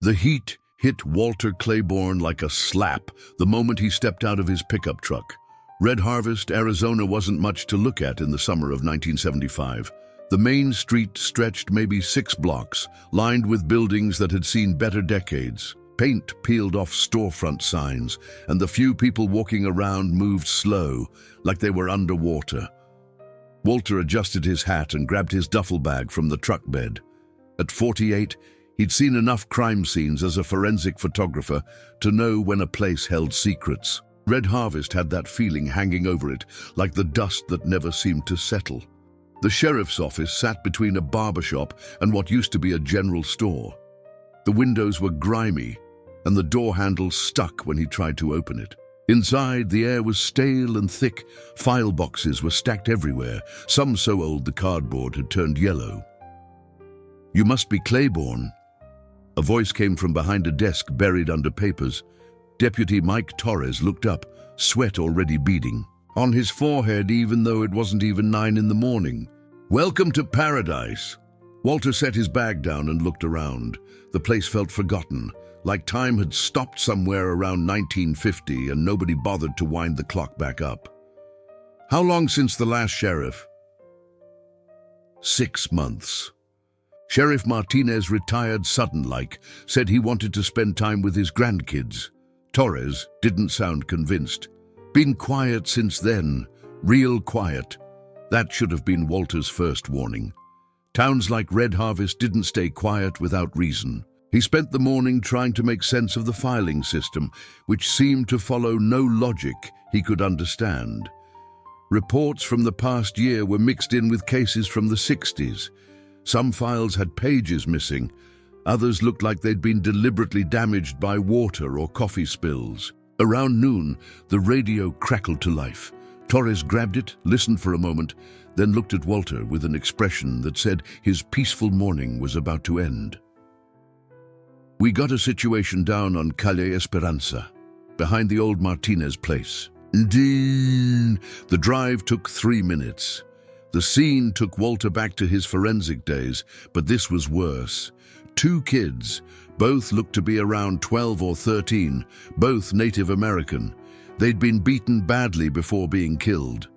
The heat hit Walter Claiborne like a slap the moment he stepped out of his pickup truck. Red Harvest, Arizona wasn't much to look at in the summer of 1975. The main street stretched maybe 6 blocks, lined with buildings that had seen better decades. Paint peeled off storefront signs, and the few people walking around moved slow, like they were underwater. Walter adjusted his hat and grabbed his duffel bag from the truck bed. At 48, he'd seen enough crime scenes as a forensic photographer to know when a place held secrets. Red Harvest had that feeling hanging over it, like the dust that never seemed to settle. The sheriff's office sat between a barber shop and what used to be a general store. The windows were grimy, and the door handle stuck when he tried to open it. Inside, the air was stale and thick. File boxes were stacked everywhere, some so old the cardboard had turned yellow. "You must be Claiborne." A voice came from behind a desk buried under papers. Deputy Mike Torres looked up, sweat already beading on his forehead, even though it wasn't even 9 in the morning. "Welcome to paradise." Walter set his bag down and looked around. The place felt forgotten, like time had stopped somewhere around 1950 and nobody bothered to wind the clock back up. "How long since the last sheriff?" 6 months. Sheriff Martinez retired sudden-like, said he wanted to spend time with his grandkids. Torres didn't sound convinced. Been quiet since then, real quiet. That should have been Walter's first warning. Towns like Red Harvest didn't stay quiet without reason. He spent the morning trying to make sense of the filing system, which seemed to follow no logic he could understand. Reports from the past year were mixed in with cases from the 60s. Some files had pages missing. Others looked like they'd been deliberately damaged by water or coffee spills. Around noon, the radio crackled to life. Torres grabbed it, listened for a moment, then looked at Walter with an expression that said his peaceful morning was about to end. "We got a situation down on Calle Esperanza, behind the old Martinez place." The drive took 3 minutes. The scene took Walter back to his forensic days, but this was worse. 2 kids, both looked to be around 12 or 13, both Native American. They'd been beaten badly before being killed.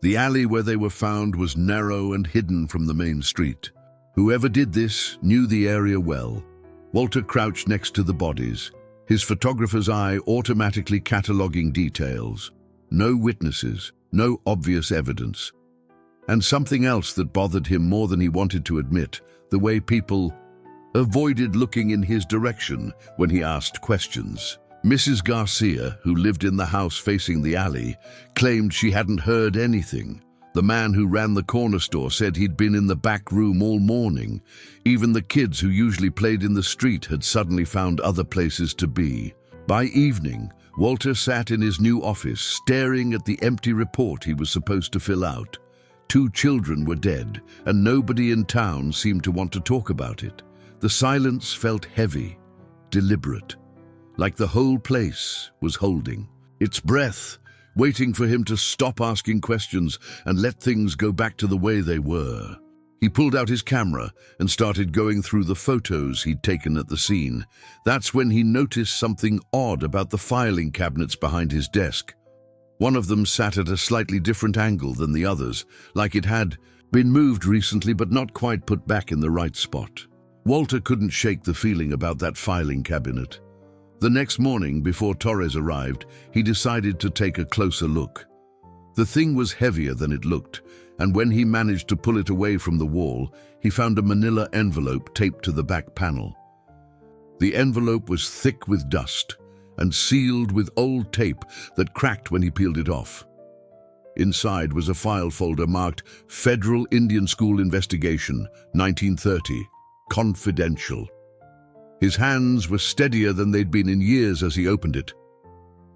The alley where they were found was narrow and hidden from the main street. Whoever did this knew the area well. Walter crouched next to the bodies, his photographer's eye automatically cataloging details. No witnesses, no obvious evidence. And something else that bothered him more than he wanted to admit, the way people avoided looking in his direction when he asked questions. Mrs. Garcia, who lived in the house facing the alley, claimed she hadn't heard anything. The man who ran the corner store said he'd been in the back room all morning. Even the kids who usually played in the street had suddenly found other places to be. By evening, Walter sat in his new office, staring at the empty report he was supposed to fill out. 2 children were dead, and nobody in town seemed to want to talk about it. The silence felt heavy, deliberate, like the whole place was holding its breath, waiting for him to stop asking questions and let things go back to the way they were. He pulled out his camera and started going through the photos he'd taken at the scene. That's when he noticed something odd about the filing cabinets behind his desk. One of them sat at a slightly different angle than the others, like it had been moved recently but not quite put back in the right spot. Walter couldn't shake the feeling about that filing cabinet. The next morning, before Torres arrived, he decided to take a closer look. The thing was heavier than it looked, and when he managed to pull it away from the wall, he found a manila envelope taped to the back panel. The envelope was thick with dust and sealed with old tape that cracked when he peeled it off. Inside was a file folder marked Federal Indian School Investigation, 1930, Confidential. His hands were steadier than they'd been in years as he opened it.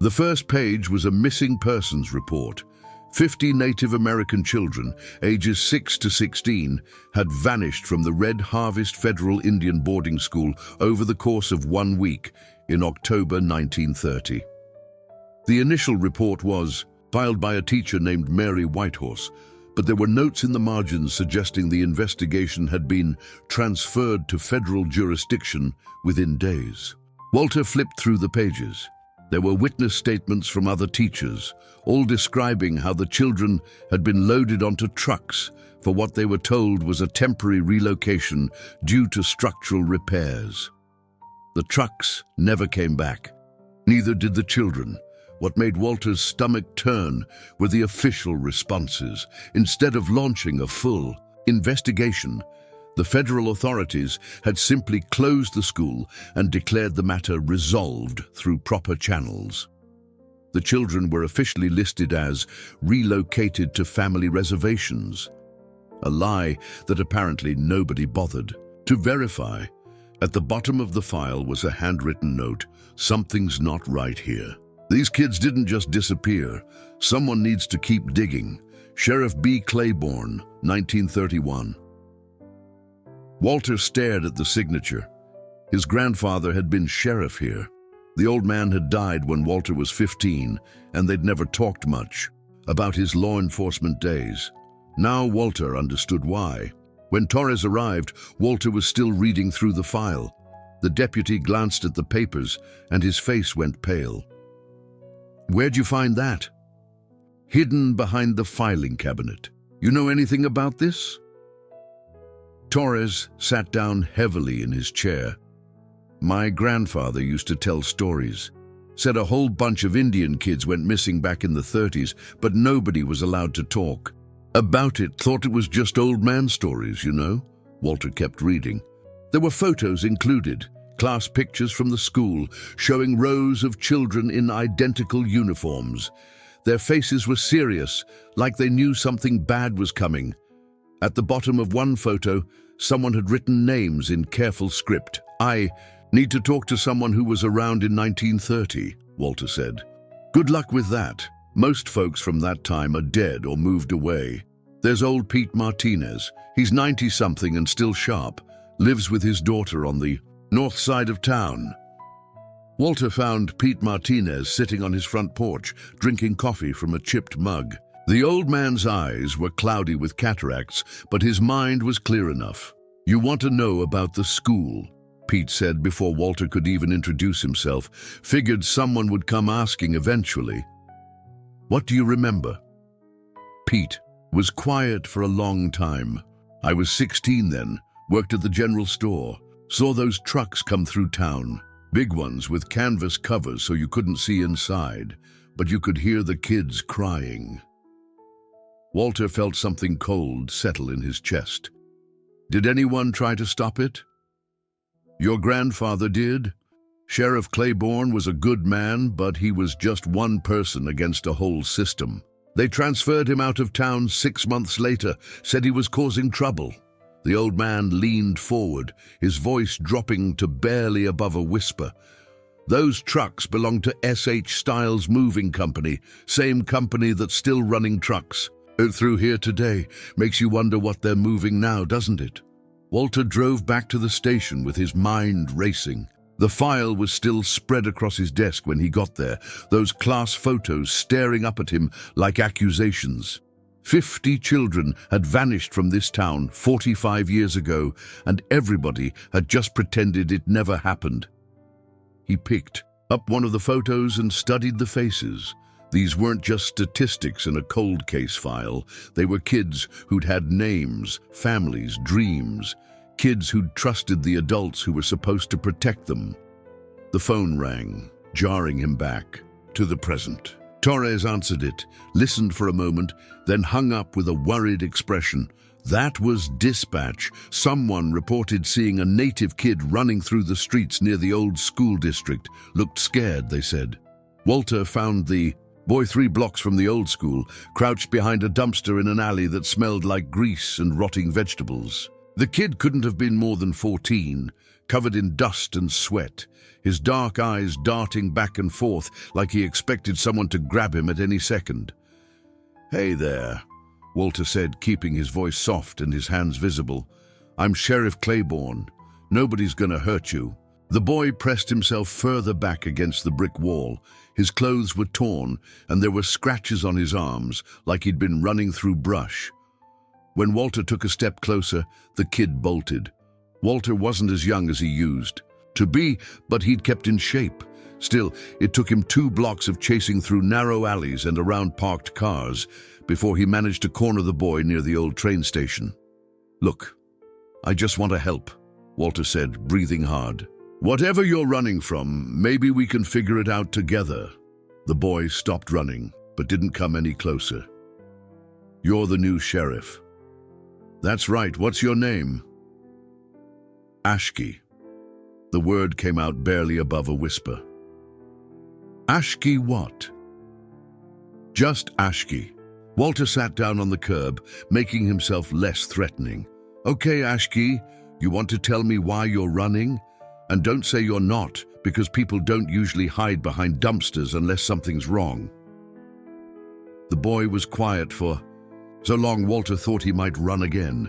The first page was a missing persons report. 50 Native American children, ages 6 to 16, had vanished from the Red Harvest Federal Indian Boarding School over the course of 1 week in October 1930. The initial report was filed by a teacher named Mary Whitehorse, but there were notes in the margins suggesting the investigation had been transferred to federal jurisdiction within days. Walter flipped through the pages. There were witness statements from other teachers, all describing how the children had been loaded onto trucks for what they were told was a temporary relocation due to structural repairs. The trucks never came back. Neither did the children. What made Walter's stomach turn were the official responses. Instead of launching a full investigation, the federal authorities had simply closed the school and declared the matter resolved through proper channels. The children were officially listed as relocated to family reservations, a lie that apparently nobody bothered to verify. At the bottom of the file was a handwritten note: "Something's not right here. These kids didn't just disappear. Someone needs to keep digging. Sheriff B. Claiborne, 1931. Walter stared at the signature. His grandfather had been sheriff here. The old man had died when Walter was 15, and they'd never talked much about his law enforcement days. Now Walter understood why. When Torres arrived, Walter was still reading through the file. The deputy glanced at the papers, and his face went pale. "Where'd you find that?" "Hidden behind the filing cabinet. You know anything about this?" Torres sat down heavily in his chair. "My grandfather used to tell stories. Said a whole bunch of Indian kids went missing back in the 30s, but nobody was allowed to talk about it. Thought it was just old man stories, you know." Walter kept reading. There were photos included, class pictures from the school showing rows of children in identical uniforms. Their faces were serious, like they knew something bad was coming. At the bottom of one photo, someone had written names in careful script. "I need to talk to someone who was around in 1930, Walter said. "Good luck with that. Most folks from that time are dead or moved away. There's old Pete Martinez. He's 90-something and still sharp. Lives with his daughter on the north side of town." Walter found Pete Martinez sitting on his front porch, drinking coffee from a chipped mug. The old man's eyes were cloudy with cataracts, but his mind was clear enough. "You want to know about the school," Pete said before Walter could even introduce himself. "Figured someone would come asking eventually. What do you remember?" Pete was quiet for a long time. "I was 16 then, worked at the general store. Saw those trucks come through town. Big ones with canvas covers so you couldn't see inside, but you could hear the kids crying." Walter felt something cold settle in his chest. "Did anyone try to stop it?" "Your grandfather did. Sheriff Claiborne was a good man, but he was just one person against a whole system. They transferred him out of town 6 months later, said he was causing trouble." The old man leaned forward, his voice dropping to barely above a whisper. "Those trucks belong to S.H. Stiles Moving Company, same company that's still running trucks through here today. Makes you wonder what they're moving now, doesn't it?" Walter drove back to the station with his mind racing. The file was still spread across his desk when he got there, those class photos staring up at him like accusations. 50 children had vanished from this town 45 years ago, and everybody had just pretended it never happened. He picked up one of the photos and studied the faces. These weren't just statistics in a cold case file. They were kids who'd had names, families, dreams. Kids who'd trusted the adults who were supposed to protect them. The phone rang, jarring him back to the present. Torres answered it, listened for a moment, then hung up with a worried expression. That was dispatch. Someone reported seeing a native kid running through the streets near the old school district. Looked scared, they said. Walter found the boy 3 blocks from the old school, crouched behind a dumpster in an alley that smelled like grease and rotting vegetables. The kid couldn't have been more than 14, covered in dust and sweat, his dark eyes darting back and forth like he expected someone to grab him at any second. "Hey there," Walter said, keeping his voice soft and his hands visible. "I'm Sheriff Claiborne. Nobody's gonna hurt you." The boy pressed himself further back against the brick wall. His clothes were torn, and there were scratches on his arms, like he'd been running through brush. When Walter took a step closer, the kid bolted. Walter wasn't as young as he used to be, but he'd kept in shape. Still, it took him 2 blocks of chasing through narrow alleys and around parked cars before he managed to corner the boy near the old train station. "Look, I just want to help," Walter said, breathing hard. "Whatever you're running from, maybe we can figure it out together." The boy stopped running, but didn't come any closer. "You're the new sheriff." "That's right. What's your name?" "Ashki." The word came out barely above a whisper. "Ashki what?" "Just Ashki." Walter sat down on the curb, making himself less threatening. "Okay, Ashki, you want to tell me why you're running? And don't say you're not, because people don't usually hide behind dumpsters unless something's wrong." The boy was quiet for so long Walter thought he might run again.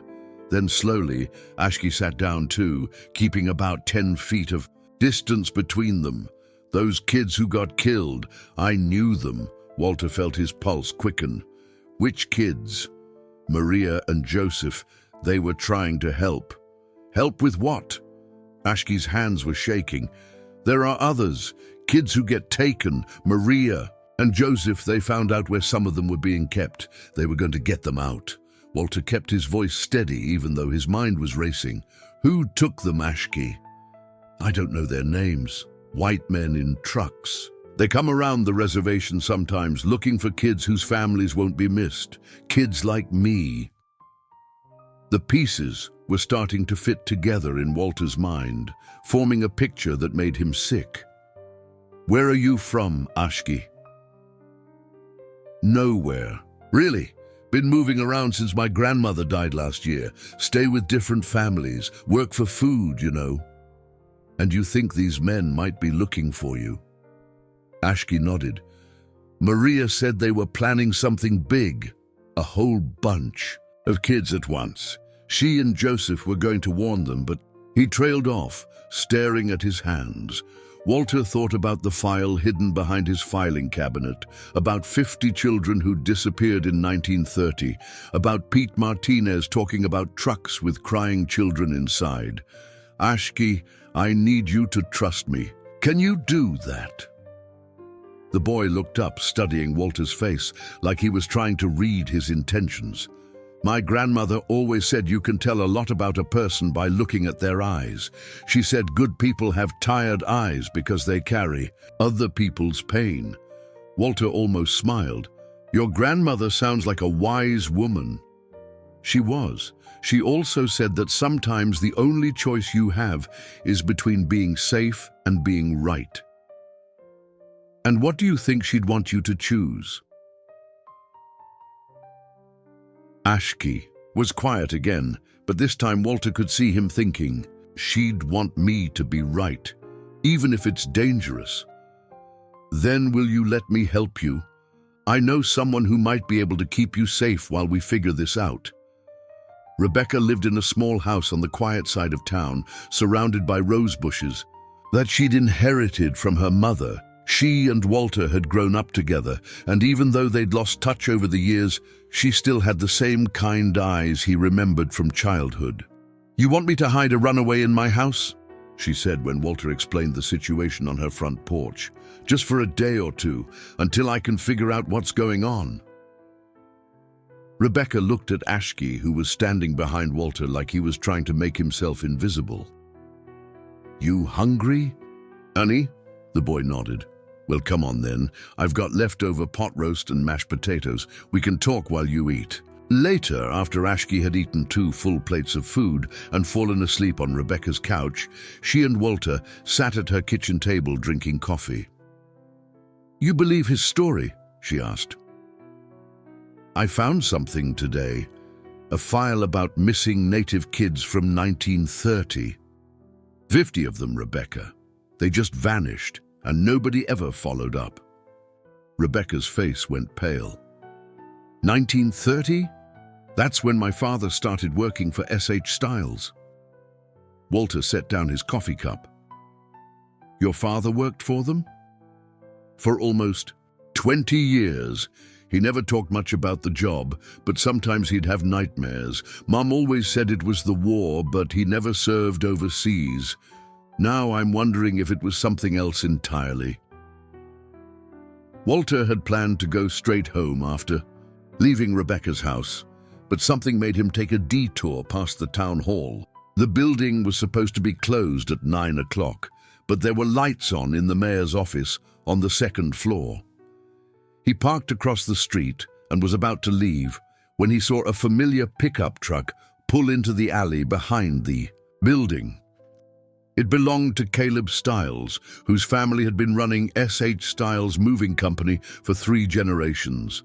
Then slowly, Ashki sat down too, keeping about 10 feet of distance between them. "Those kids who got killed, I knew them." Walter felt his pulse quicken. "Which kids?" "Maria and Joseph. They were trying to help." "Help with what?" Ashki's hands were shaking. "There are others, kids who get taken. Maria and Joseph, they found out where some of them were being kept. They were going to get them out." Walter kept his voice steady even though his mind was racing. "Who took them, Ashki?" "I don't know their names. White men in trucks. They come around the reservation sometimes looking for kids whose families won't be missed. Kids like me." The pieces were starting to fit together in Walter's mind, forming a picture that made him sick. "Where are you from, Ashki?" "Nowhere." "Really? Been moving around since my grandmother died last year. Stay with different families, work for food, you know." "And you think these men might be looking for you?" Ashki nodded. "Maria said they were planning something big, a whole bunch of kids at once. She and Joseph were going to warn them, but..." He trailed off, staring at his hands. Walter thought about the file hidden behind his filing cabinet, about 50 children who disappeared in 1930, about Pete Martinez talking about trucks with crying children inside. "Ashki, I need you to trust me. Can you do that?" The boy looked up, studying Walter's face, like he was trying to read his intentions. "My grandmother always said you can tell a lot about a person by looking at their eyes. She said good people have tired eyes because they carry other people's pain." Walter almost smiled. "Your grandmother sounds like a wise woman." She was. She also said that sometimes the only choice you have is between being safe and being right. "And what do you think she'd want you to choose?" Ashki was quiet again, but this time Walter could see him thinking. "She'd want me to be right, even if it's dangerous." "Then will you let me help you? I know someone who might be able to keep you safe while we figure this out." Rebecca lived in a small house on the quiet side of town, surrounded by rose bushes that she'd inherited from her mother. She and Walter had grown up together, and even though they'd lost touch over the years, she still had the same kind eyes he remembered from childhood. "You want me to hide a runaway in my house?" she said when Walter explained the situation on her front porch. "Just for a day or two, until I can figure out what's going on." Rebecca looked at Ashki, who was standing behind Walter like he was trying to make himself invisible. "You hungry, honey?" The boy nodded. "Well, come on then. I've got leftover pot roast and mashed potatoes. We can talk while you eat." Later, after Ashki had eaten 2 full plates of food and fallen asleep on Rebecca's couch, she and Walter sat at her kitchen table drinking coffee. "You believe his story?" she asked. "I found something today. A file about missing native kids from 1930. 50 of them, Rebecca. They just vanished, and nobody ever followed up." Rebecca's face went pale. 1930? That's when my father started working for S.H. Stiles. Walter set down his coffee cup. "Your father worked for them?" "For almost 20 years. He never talked much about the job, but sometimes he'd have nightmares. Mom always said it was the war, but he never served overseas. Now I'm wondering if it was something else entirely. Walter had planned to go straight home after leaving Rebecca's house, but something made him take a detour past the town hall. The building was supposed to be closed at 9 o'clock, but there were lights on in the mayor's office on the second floor. He parked across the street and was about to leave when he saw a familiar pickup truck pull into the alley behind the building. It belonged to Caleb Stiles, whose family had been running S.H. Stiles Moving Company for 3 generations.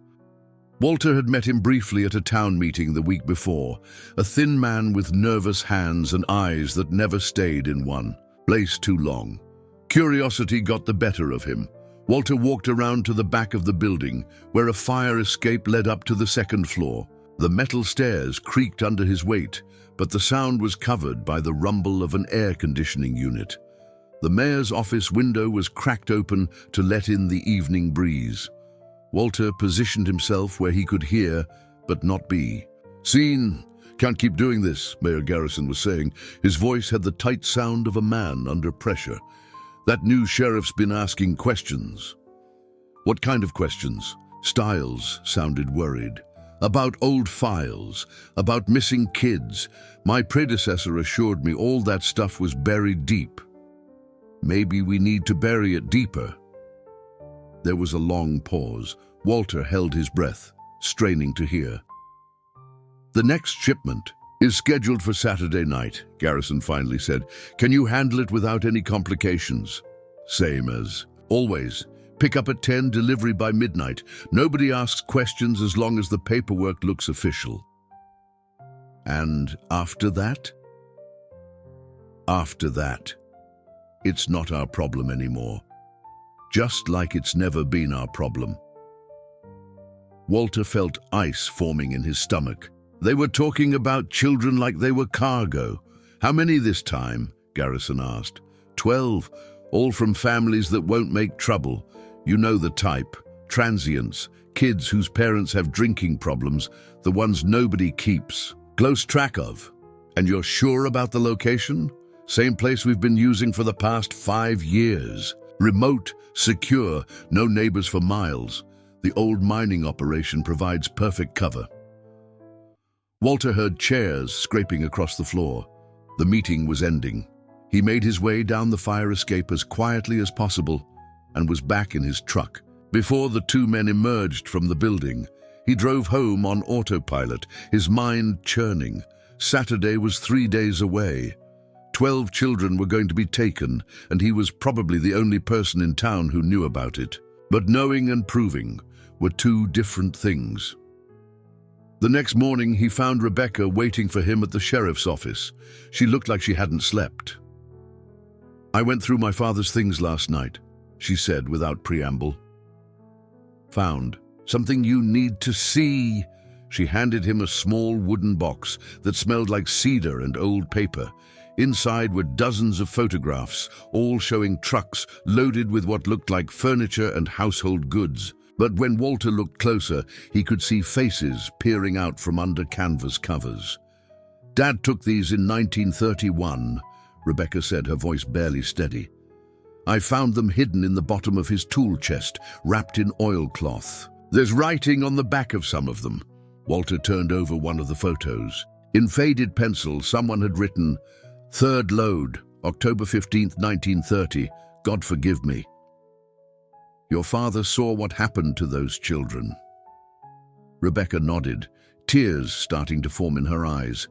Walter had met him briefly at a town meeting the week before, a thin man with nervous hands and eyes that never stayed in one place too long. Curiosity got the better of him. Walter walked around to the back of the building, where a fire escape led up to the second floor. The metal stairs creaked under his weight, but the sound was covered by the rumble of an air conditioning unit. The mayor's office window was cracked open to let in the evening breeze. Walter positioned himself where he could hear, but not be seen. "Can't keep doing this," Mayor Garrison was saying. His voice had the tight sound of a man under pressure. "That new sheriff's been asking questions." "What kind of questions?" Stiles sounded worried. "About old files, about missing kids. My predecessor assured me all that stuff was buried deep." "Maybe we need to bury it deeper." There was a long pause. Walter held his breath, straining to hear. "The next shipment is scheduled for Saturday night," Garrison finally said. "Can you handle it without any complications?" "Same as always. Pick up at 10, delivery by midnight. Nobody asks questions as long as the paperwork looks official." "And after that?" "After that, it's not our problem anymore. Just like it's never been our problem." Walter felt ice forming in his stomach. They were talking about children like they were cargo. "How many this time?" Garrison asked. 12, all from families that won't make trouble. You know the type. Transients, kids whose parents have drinking problems, the ones nobody keeps close track of." "And you're sure about the location?" "Same place we've been using for the past 5 years. Remote, secure, no neighbors for miles. The old mining operation provides perfect cover." Walter heard chairs scraping across the floor. The meeting was ending. He made his way down the fire escape as quietly as possible and was back in his truck. Before the 2 men emerged from the building, he drove home on autopilot, his mind churning. Saturday was 3 days away. 12 children were going to be taken, and he was probably the only person in town who knew about it. But knowing and proving were 2 different things. The next morning, he found Rebecca waiting for him at the sheriff's office. She looked like she hadn't slept. "I went through my father's things last night," she said without preamble. "Found something you need to see." She handed him a small wooden box that smelled like cedar and old paper. Inside were dozens of photographs, all showing trucks loaded with what looked like furniture and household goods. But when Walter looked closer, he could see faces peering out from under canvas covers. "Dad took these in 1931, Rebecca said, her voice barely steady. "I found them hidden in the bottom of his tool chest, wrapped in oilcloth. There's writing on the back of some of them." Walter turned over one of the photos. In faded pencil, someone had written, "Third load, October 15th, 1930. God forgive me." "Your father saw what happened to those children." Rebecca nodded, tears starting to form in her eyes.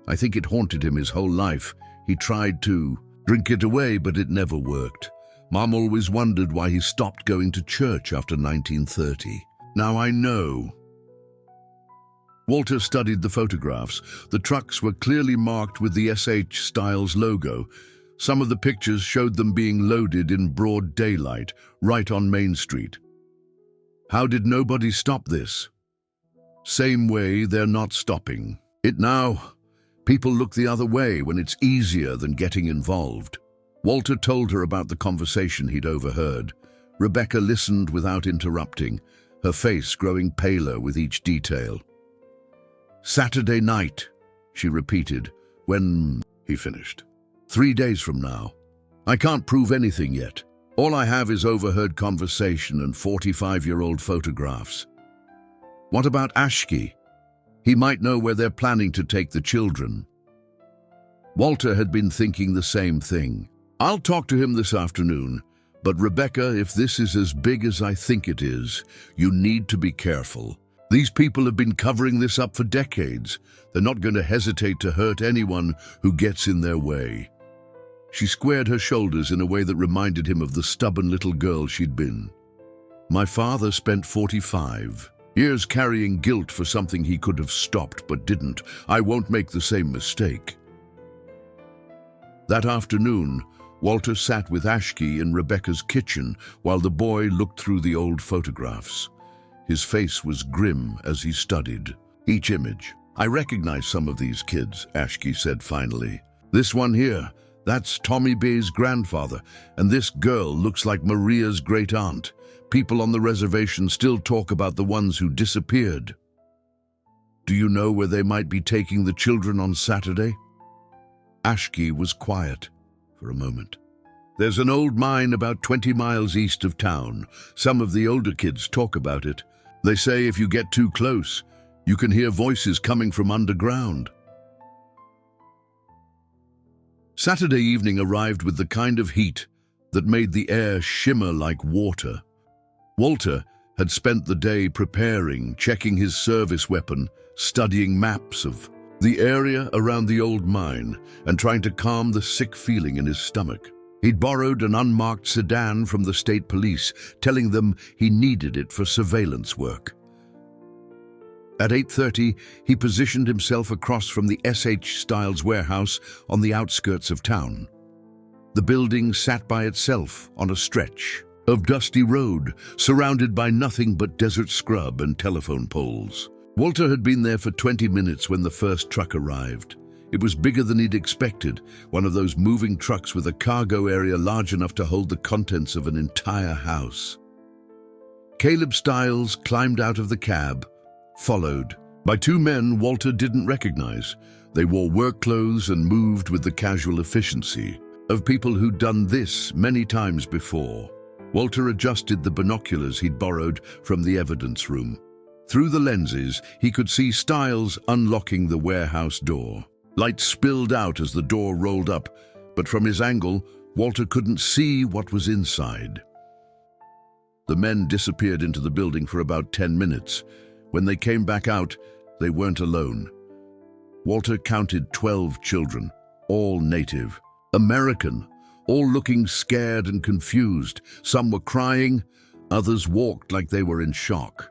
"I think it haunted him his whole life. He tried to drink it away, but it never worked. Mom always wondered why he stopped going to church after 1930. Now I know." Walter studied the photographs. The trucks were clearly marked with the S.H. Stiles logo. Some of the pictures showed them being loaded in broad daylight, right on Main Street. How did nobody stop this? Same way they're not stopping it now. People look the other way when it's easier than getting involved. Walter told her about the conversation he'd overheard. Rebecca listened without interrupting. her face growing paler with each detail. "Saturday night," she repeated, "when—" he finished. "3 days from now. I can't prove anything yet. All I have is overheard conversation and 45-year-old photographs." "What about Ashki? He might know where they're planning to take the children." Walter had been thinking the same thing. "I'll talk to him this afternoon, but Rebecca, if this is as big as I think it is, you need to be careful. These people have been covering this up for decades. They're not going to hesitate to hurt anyone who gets in their way." She squared her shoulders in a way that reminded him of the stubborn little girl she'd been. "My father spent 45 years carrying guilt for something he could have stopped but didn't. I won't make the same mistake." That afternoon, Walter sat with Ashki in Rebecca's kitchen while the boy looked through the old photographs. His face was grim as he studied each image. "I recognize some of these kids," Ashki said finally. "This one here, that's Tommy Bay's grandfather, and this girl looks like Maria's great-aunt. People on the reservation still talk about the ones who disappeared. Do you know where they might be taking the children on Saturday?" Ashki was quiet for a moment. "There's an old mine about 20 miles east of town. Some of the older kids talk about it. They say if you get too close, you can hear voices coming from underground." Saturday evening arrived with the kind of heat that made the air shimmer like water. Walter had spent the day preparing, checking his service weapon, studying maps of the area around the old mine, and trying to calm the sick feeling in his stomach. He'd borrowed an unmarked sedan from the state police, telling them he needed it for surveillance work. At 8:30, he positioned himself across from the S.H. Styles warehouse on the outskirts of town. The building sat by itself on a stretch of dusty road, surrounded by nothing but desert scrub and telephone poles. Walter had been there for 20 minutes when the first truck arrived. It was bigger than he'd expected, one of those moving trucks with a cargo area large enough to hold the contents of an entire house. Caleb Styles climbed out of the cab, followed by 2 men Walter didn't recognize. They wore work clothes and moved with the casual efficiency of people who'd done this many times before. Walter adjusted the binoculars he'd borrowed from the evidence room. Through the lenses, he could see Styles unlocking the warehouse door. Light spilled out as the door rolled up, but from his angle, Walter couldn't see what was inside. The men disappeared into the building for about 10 minutes. When they came back out, they weren't alone. Walter counted 12 children, all native, American, all looking scared and confused. Some were crying, others walked like they were in shock.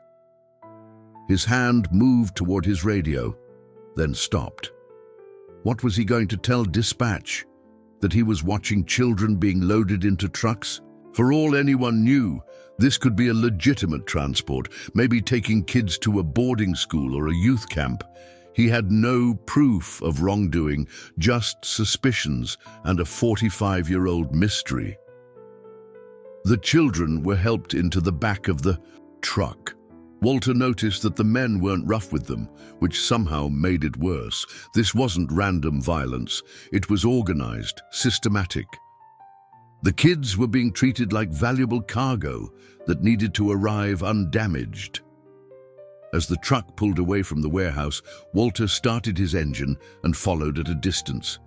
His hand moved toward his radio, then stopped. What was he going to tell dispatch? That he was watching children being loaded into trucks? For all anyone knew, this could be a legitimate transport, maybe taking kids to a boarding school or a youth camp. He had no proof of wrongdoing, just suspicions and a 45-year-old mystery. The children were helped into the back of the truck. Walter noticed that the men weren't rough with them, which somehow made it worse. This wasn't random violence. It was organized, systematic. The kids were being treated like valuable cargo that needed to arrive undamaged. As the truck pulled away from the warehouse, Walter started his engine and followed at a distance.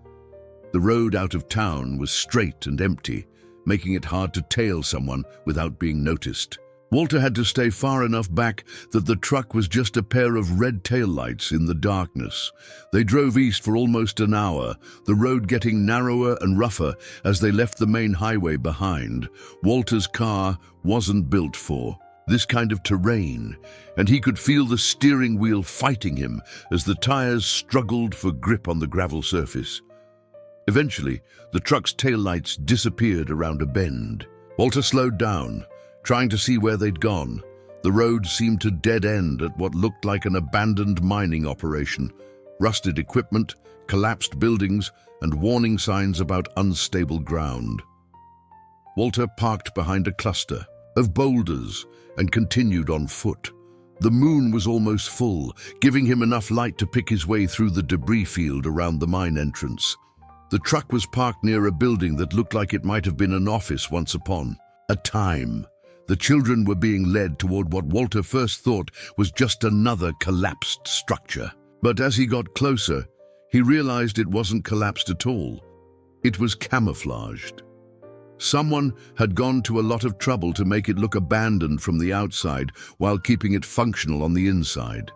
The road out of town was straight and empty, making it hard to tail someone without being noticed. Walter had to stay far enough back that the truck was just a pair of red taillights in the darkness. They drove east for almost an hour, the road getting narrower and rougher as they left the main highway behind. Walter's car wasn't built for this kind of terrain, and he could feel the steering wheel fighting him as the tires struggled for grip on the gravel surface. Eventually, the truck's taillights disappeared around a bend. Walter slowed down, trying to see where they'd gone. The road seemed to dead end at what looked like an abandoned mining operation. Rusted equipment, collapsed buildings, and warning signs about unstable ground. Walter parked behind a cluster of boulders, and continued on foot. The moon was almost full, giving him enough light to pick his way through the debris field around the mine entrance. The truck was parked near a building that looked like it might have been an office once upon a time. The children were being led toward what Walter first thought was just another collapsed structure. But as he got closer, he realized it wasn't collapsed at all. It was camouflaged. Someone had gone to a lot of trouble to make it look abandoned from the outside while keeping it functional on the inside.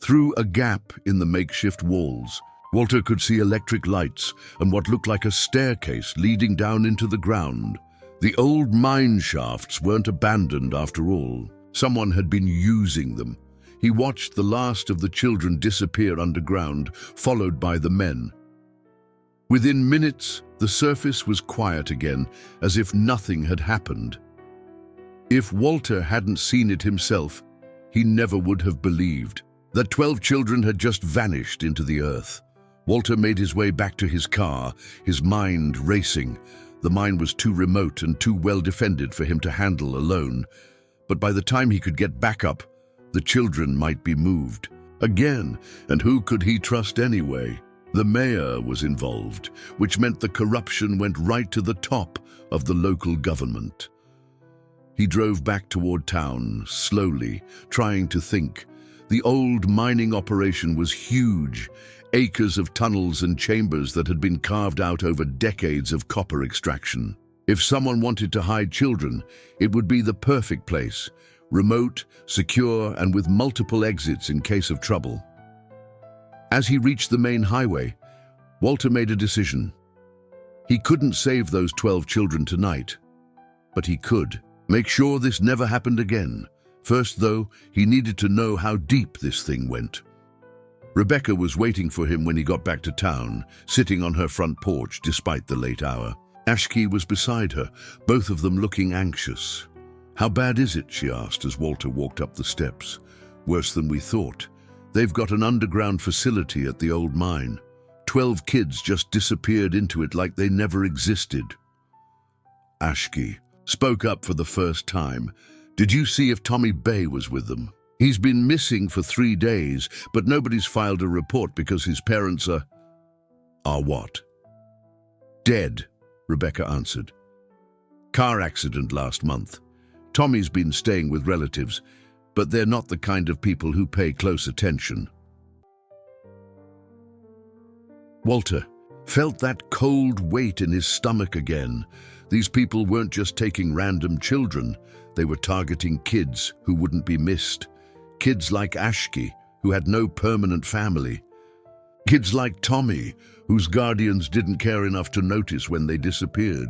Through a gap in the makeshift walls, Walter could see electric lights and what looked like a staircase leading down into the ground. The old mine shafts weren't abandoned after all. Someone had been using them. He watched the last of the children disappear underground, followed by the men. Within minutes, the surface was quiet again, as if nothing had happened. If Walter hadn't seen it himself, he never would have believed that 12 children had just vanished into the earth. Walter made his way back to his car, his mind racing. The mine was too remote and too well defended for him to handle alone. But by the time he could get back up, the children might be moved again, and who could he trust anyway? The mayor was involved, which meant the corruption went right to the top of the local government. He drove back toward town, slowly, trying to think. The old mining operation was huge, acres of tunnels and chambers that had been carved out over decades of copper extraction. If someone wanted to hide children, it would be the perfect place, remote, secure, and with multiple exits in case of trouble. As he reached the main highway, Walter made a decision. He couldn't save those 12 children tonight, but he could make sure this never happened again. First, though, he needed to know how deep this thing went. Rebecca was waiting for him when he got back to town, sitting on her front porch despite the late hour. Ashki was beside her, both of them looking anxious. "How bad is it?" she asked as Walter walked up the steps. "Worse than we thought. They've got an underground facility at the old mine. 12 kids just disappeared into it like they never existed." Ashki spoke up for the first time. "Did you see if Tommy Bay was with them? He's been missing for 3 days, but nobody's filed a report because his parents are what?" "Dead," Rebecca answered. "Car accident last month. Tommy's been staying with relatives, but they're not the kind of people who pay close attention." Walter felt that cold weight in his stomach again. These people weren't just taking random children, they were targeting kids who wouldn't be missed. Kids like Ashki, who had no permanent family. Kids like Tommy, whose guardians didn't care enough to notice when they disappeared.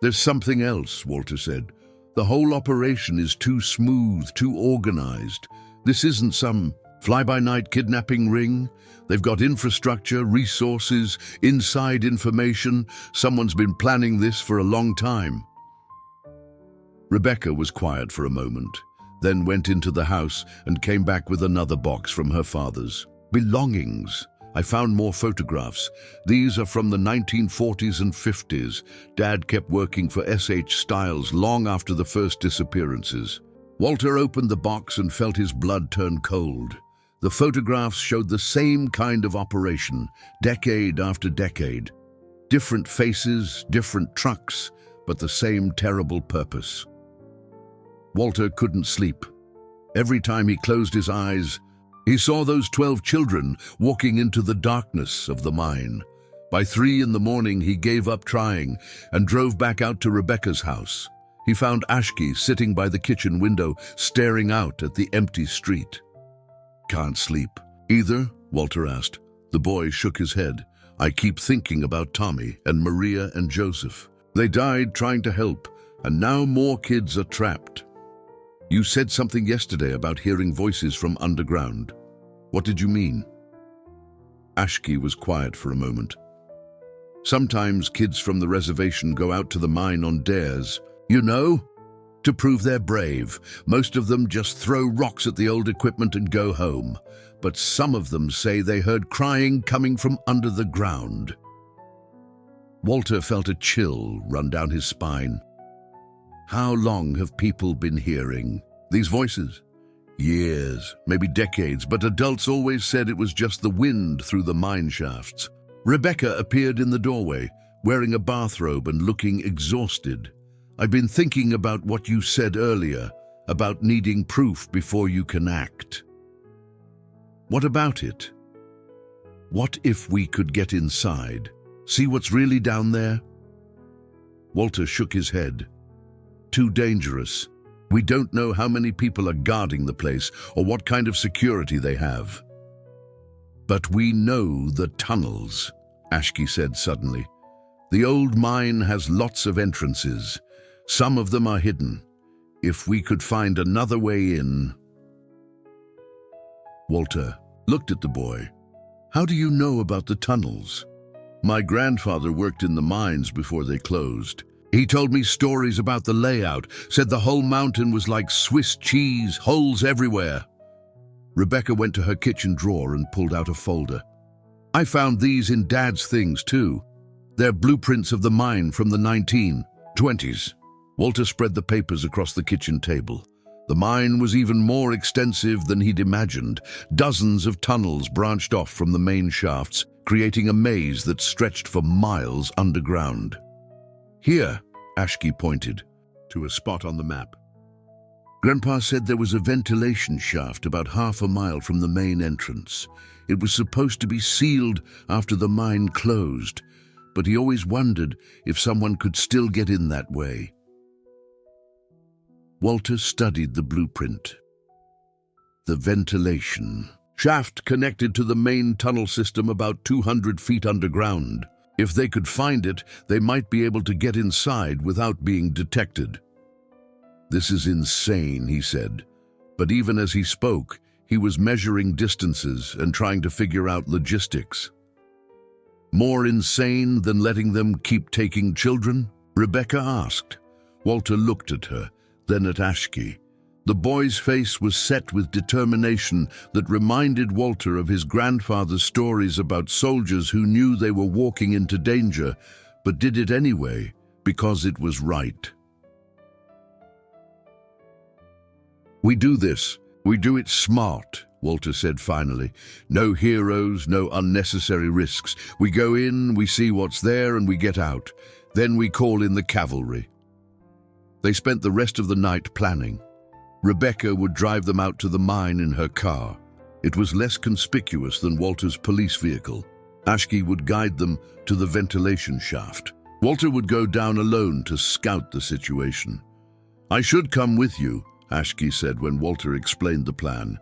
"There's something else," Walter said. "The whole operation is too smooth, too organized. This isn't some fly-by-night kidnapping ring. They've got infrastructure, resources, inside information. Someone's been planning this for a long time." Rebecca was quiet for a moment, then went into the house and came back with another box from her father's. "Belongings. I found more photographs. These are from the 1940s and 50s. Dad kept working for S.H. Stiles long after the first disappearances." Walter opened the box and felt his blood turn cold. The photographs showed the same kind of operation, decade after decade. Different faces, different trucks, but the same terrible purpose. Walter couldn't sleep. Every time he closed his eyes, he saw those 12 children walking into the darkness of the mine. By 3 in the morning, he gave up trying and drove back out to Rebecca's house. He found Ashki sitting by the kitchen window, staring out at the empty street. "Can't sleep either?" Walter asked. The boy shook his head. "I keep thinking about Tommy and Maria and Joseph. They died trying to help, and now more kids are trapped." "You said something yesterday about hearing voices from underground. What did you mean?" Ashki was quiet for a moment. "Sometimes kids from the reservation go out to the mine on dares, to prove they're brave. Most of them just throw rocks at the old equipment and go home. But some of them say they heard crying coming from under the ground." Walter felt a chill run down his spine. How long have people been hearing these voices? Years, maybe decades, but adults always said it was just the wind through the mine shafts. Rebecca appeared in the doorway, wearing a bathrobe and looking exhausted. I've been thinking about what you said earlier, about needing proof before you can act. What about it? What if we could get inside? See what's really down there? Walter shook his head. Too dangerous. We don't know how many people are guarding the place or what kind of security they have. But we know the tunnels, Ashki said suddenly. The old mine has lots of entrances. Some of them are hidden. If we could find another way in... Walter looked at the boy. How do you know about the tunnels? My grandfather worked in the mines before they closed. He told me stories about the layout, said the whole mountain was like Swiss cheese, holes everywhere. Rebecca went to her kitchen drawer and pulled out a folder. I found these in Dad's things too. They're blueprints of the mine from the 1920s. Walter spread the papers across the kitchen table. The mine was even more extensive than he'd imagined. Dozens of tunnels branched off from the main shafts, creating a maze that stretched for miles underground. Here, Ashki pointed to a spot on the map. Grandpa said there was a ventilation shaft about half a mile from the main entrance. It was supposed to be sealed after the mine closed, but he always wondered if someone could still get in that way. Walter studied the blueprint. The ventilation shaft connected to the main tunnel system about 200 feet underground. If they could find it, they might be able to get inside without being detected. This is insane, he said. But even as he spoke, he was measuring distances and trying to figure out logistics. More insane than letting them keep taking children? Rebecca asked. Walter looked at her, then at Ashki. The boy's face was set with determination that reminded Walter of his grandfather's stories about soldiers who knew they were walking into danger, but did it anyway because it was right. We do this. We do it smart, Walter said finally. No heroes, no unnecessary risks. We go in, we see what's there, and we get out. Then we call in the cavalry. They spent the rest of the night planning. Rebecca would drive them out to the mine in her car. It was less conspicuous than Walter's police vehicle. Ashki would guide them to the ventilation shaft. Walter would go down alone to scout the situation. I should come with you, Ashki said when Walter explained the plan.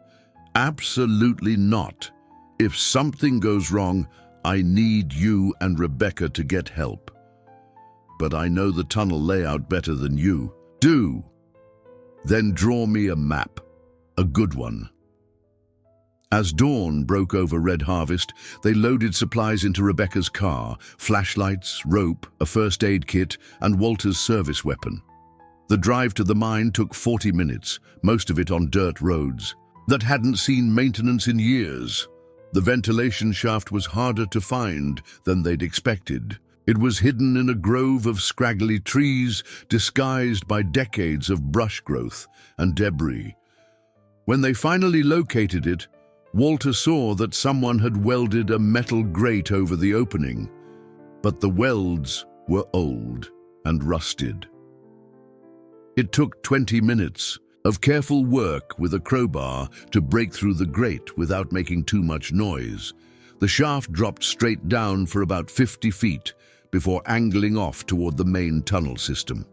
Absolutely not. If something goes wrong, I need you and Rebecca to get help. But I know the tunnel layout better than you. Do. Then draw me a map. A good one. As dawn broke over Red Harvest, they loaded supplies into Rebecca's car, flashlights, rope, a first aid kit, and Walter's service weapon. The drive to the mine took 40 minutes, most of it on dirt roads that hadn't seen maintenance in years. The ventilation shaft was harder to find than they'd expected. It was hidden in a grove of scraggly trees, disguised by decades of brush growth and debris. When they finally located it, Walter saw that someone had welded a metal grate over the opening, but the welds were old and rusted. It took 20 minutes of careful work with a crowbar to break through the grate without making too much noise. The shaft dropped straight down for about 50 feet before angling off toward the main tunnel system.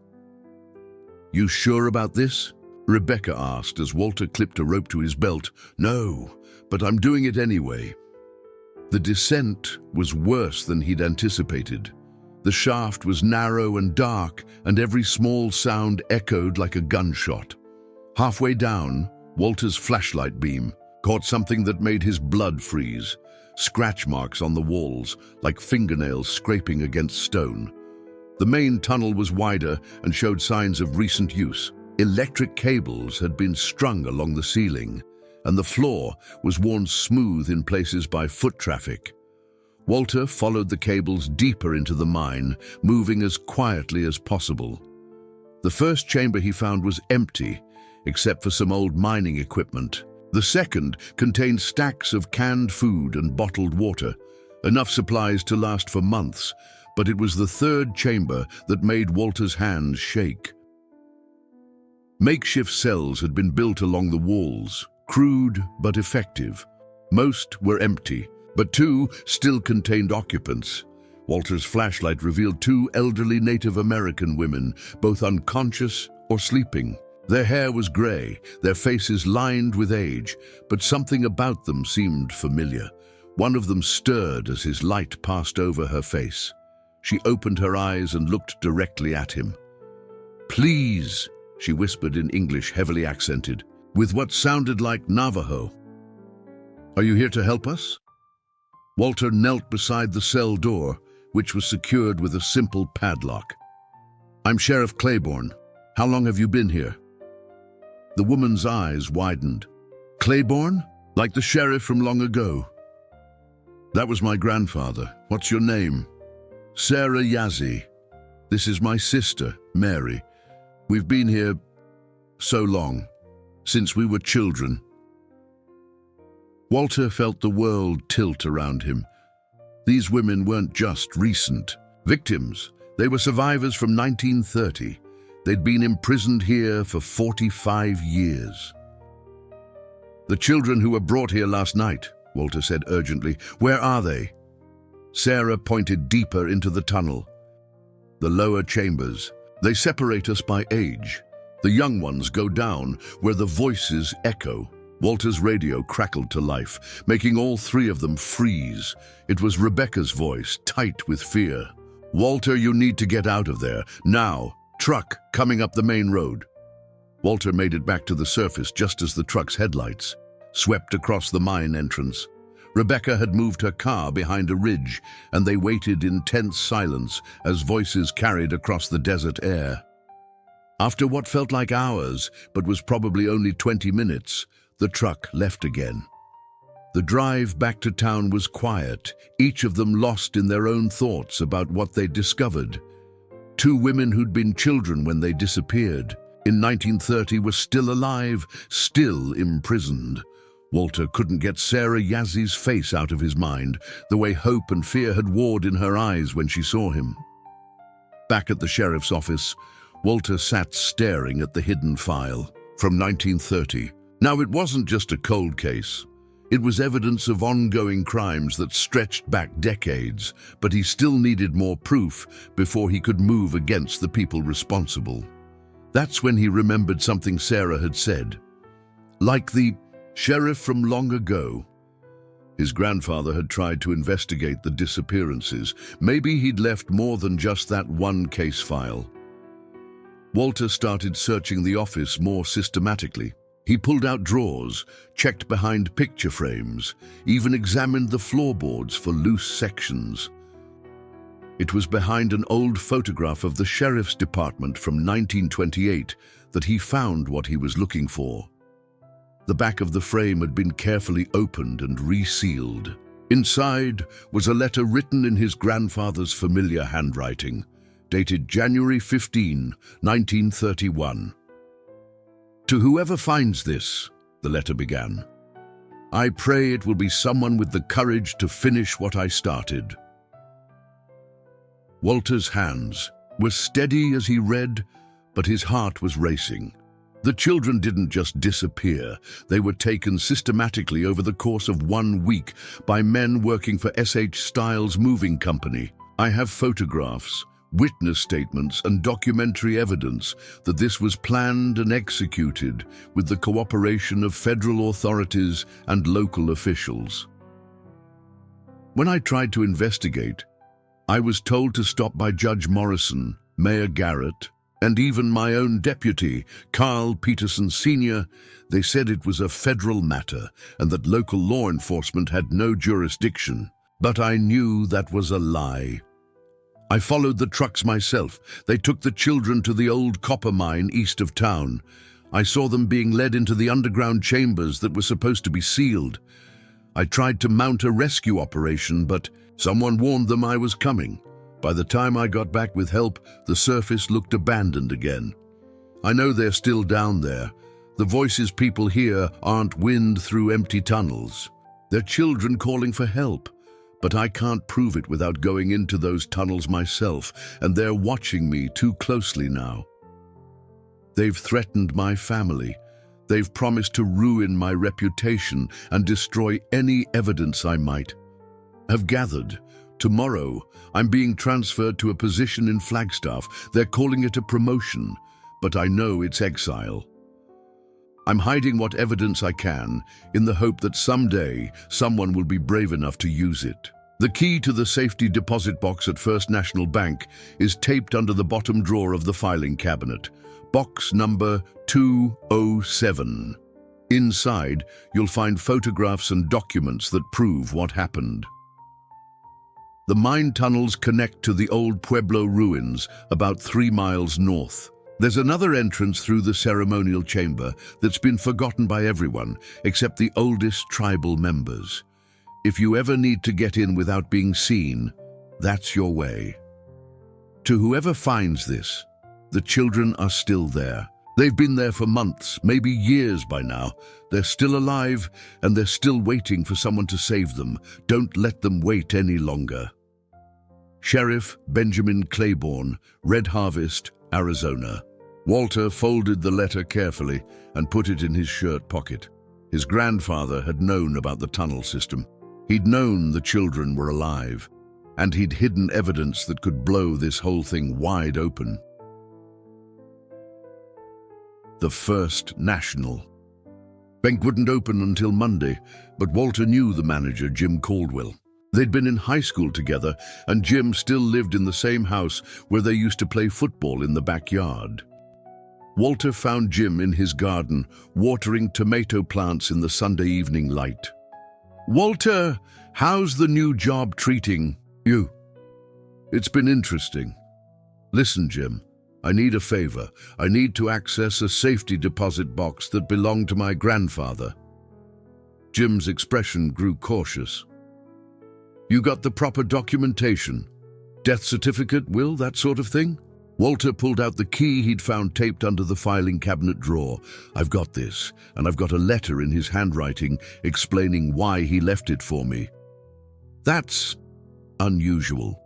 You sure about this? Rebecca asked as Walter clipped a rope to his belt. No, but I'm doing it anyway. The descent was worse than he'd anticipated. The shaft was narrow and dark, and every small sound echoed like a gunshot. Halfway down, Walter's flashlight beam caught something that made his blood freeze. Scratch marks on the walls, like fingernails scraping against stone. The main tunnel was wider and showed signs of recent use. Electric cables had been strung along the ceiling, and the floor was worn smooth in places by foot traffic. Walter followed the cables deeper into the mine, moving as quietly as possible. The first chamber he found was empty, except for some old mining equipment. The second contained stacks of canned food and bottled water, enough supplies to last for months, but it was the third chamber that made Walter's hands shake. Makeshift cells had been built along the walls, crude but effective. Most were empty, but two still contained occupants. Walter's flashlight revealed two elderly Native American women, both unconscious or sleeping. Their hair was gray, their faces lined with age, but something about them seemed familiar. One of them stirred as his light passed over her face. She opened her eyes and looked directly at him. "Please," she whispered in English, heavily accented, with what sounded like Navajo. "Are you here to help us?" Walter knelt beside the cell door, which was secured with a simple padlock. "I'm Sheriff Claiborne. How long have you been here?" The woman's eyes widened. "Claiborne? Like the sheriff from long ago?" "That was my grandfather. What's your name?" "Sarah Yazzie. This is my sister, Mary. We've been here so long, since we were children." Walter felt the world tilt around him. These women weren't just recent victims. They were survivors from 1930. They'd been imprisoned here for 45 years. "The children who were brought here last night," Walter said urgently. "Where are they?" Sarah pointed deeper into the tunnel. "The lower chambers. They separate us by age. The young ones go down where the voices echo." Walter's radio crackled to life, making all three of them freeze. It was Rebecca's voice, tight with fear. "Walter, you need to get out of there, now. Truck coming up the main road." Walter made it back to the surface just as the truck's headlights swept across the mine entrance. Rebecca had moved her car behind a ridge, and they waited in tense silence as voices carried across the desert air. After what felt like hours, but was probably only 20 minutes, the truck left again. The drive back to town was quiet, each of them lost in their own thoughts about what they'd discovered. Two women who'd been children when they disappeared, in 1930 were still alive, still imprisoned. Walter couldn't get Sarah Yazzie's face out of his mind, the way hope and fear had warred in her eyes when she saw him. Back at the sheriff's office, Walter sat staring at the hidden file from 1930. Now, it wasn't just a cold case. It was evidence of ongoing crimes that stretched back decades, but he still needed more proof before he could move against the people responsible. That's when he remembered something Sarah had said. Like the sheriff from long ago. His grandfather had tried to investigate the disappearances. Maybe he'd left more than just that one case file. Walter started searching the office more systematically. He pulled out drawers, checked behind picture frames, even examined the floorboards for loose sections. It was behind an old photograph of the sheriff's department from 1928 that he found what he was looking for. The back of the frame had been carefully opened and resealed. Inside was a letter written in his grandfather's familiar handwriting, dated January 15, 1931. "To whoever finds this," the letter began, "I pray it will be someone with the courage to finish what I started." Walter's hands were steady as he read, but his heart was racing. The children didn't just disappear. They were taken systematically over the course of 1 week by men working for S.H. Stiles Moving Company. I have photographs, witness statements, and documentary evidence that this was planned and executed with the cooperation of federal authorities and local officials. When I tried to investigate, I was told to stop by Judge Morrison, Mayor Garrett, and even my own deputy, Carl Peterson Sr. They said it was a federal matter and that local law enforcement had no jurisdiction. But I knew that was a lie. I followed the trucks myself. They took the children to the old copper mine east of town. I saw them being led into the underground chambers that were supposed to be sealed. I tried to mount a rescue operation, but someone warned them I was coming. By the time I got back with help, the surface looked abandoned again. I know they're still down there. The voices people hear aren't wind through empty tunnels. They're children calling for help. But I can't prove it without going into those tunnels myself, and they're watching me too closely now. They've threatened my family. They've promised to ruin my reputation and destroy any evidence I might have gathered. Tomorrow, I'm being transferred to a position in Flagstaff. They're calling it a promotion, but I know it's exile. I'm hiding what evidence I can in the hope that someday someone will be brave enough to use it. The key to the safety deposit box at First National Bank is taped under the bottom drawer of the filing cabinet, box number 207. Inside, you'll find photographs and documents that prove what happened. The mine tunnels connect to the old Pueblo ruins about 3 miles north. There's another entrance through the ceremonial chamber that's been forgotten by everyone except the oldest tribal members. If you ever need to get in without being seen, that's your way. To whoever finds this, the children are still there. They've been there for months, maybe years by now. They're still alive, and they're still waiting for someone to save them. Don't let them wait any longer. Sheriff Benjamin Claiborne, Red Harvest, Arizona. Walter folded the letter carefully and put it in his shirt pocket. His grandfather had known about the tunnel system. He'd known the children were alive, and he'd hidden evidence that could blow this whole thing wide open. The First National. Bank wouldn't open until Monday, but Walter knew the manager, Jim Caldwell. They'd been in high school together, and Jim still lived in the same house where they used to play football in the backyard. Walter found Jim in his garden, watering tomato plants in the Sunday evening light. "Walter, how's the new job treating you?" "It's been interesting. Listen, Jim, I need a favor. I need to access a safety deposit box that belonged to my grandfather." Jim's expression grew cautious. "You got the proper documentation? Death certificate, will, that sort of thing?" Walter pulled out the key he'd found taped under the filing cabinet drawer. "I've got this, and I've got a letter in his handwriting explaining why he left it for me." "That's unusual.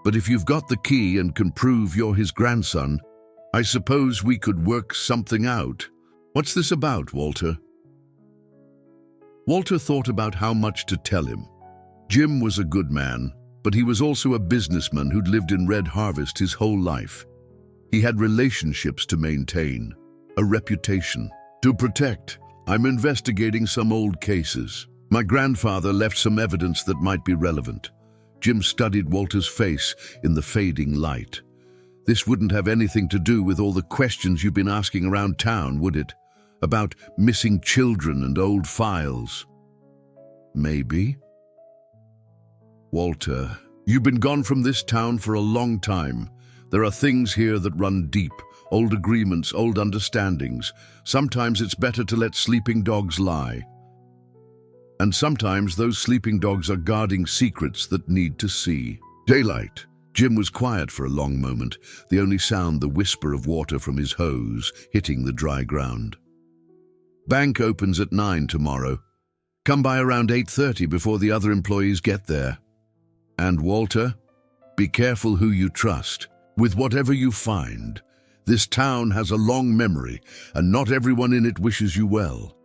But if you've got the key and can prove you're his grandson, I suppose we could work something out. What's this about, Walter?" Walter thought about how much to tell him. Jim was a good man, but he was also a businessman who'd lived in Red Harvest his whole life. He had relationships to maintain, a reputation to protect. "I'm investigating some old cases. My grandfather left some evidence that might be relevant." Jim studied Walter's face in the fading light. "This wouldn't have anything to do with all the questions you've been asking around town, would it? About missing children and old files?" "Maybe." "Walter, you've been gone from this town for a long time. There are things here that run deep, old agreements, old understandings. Sometimes it's better to let sleeping dogs lie. And sometimes those sleeping dogs are guarding secrets that need to see." Daylight. Jim was quiet for a long moment, the only sound the whisper of water from his hose hitting the dry ground. "Bank opens at 9 tomorrow. Come by around 8:30 before the other employees get there. And Walter, be careful who you trust. With whatever you find, this town has a long memory, and not everyone in it wishes you well."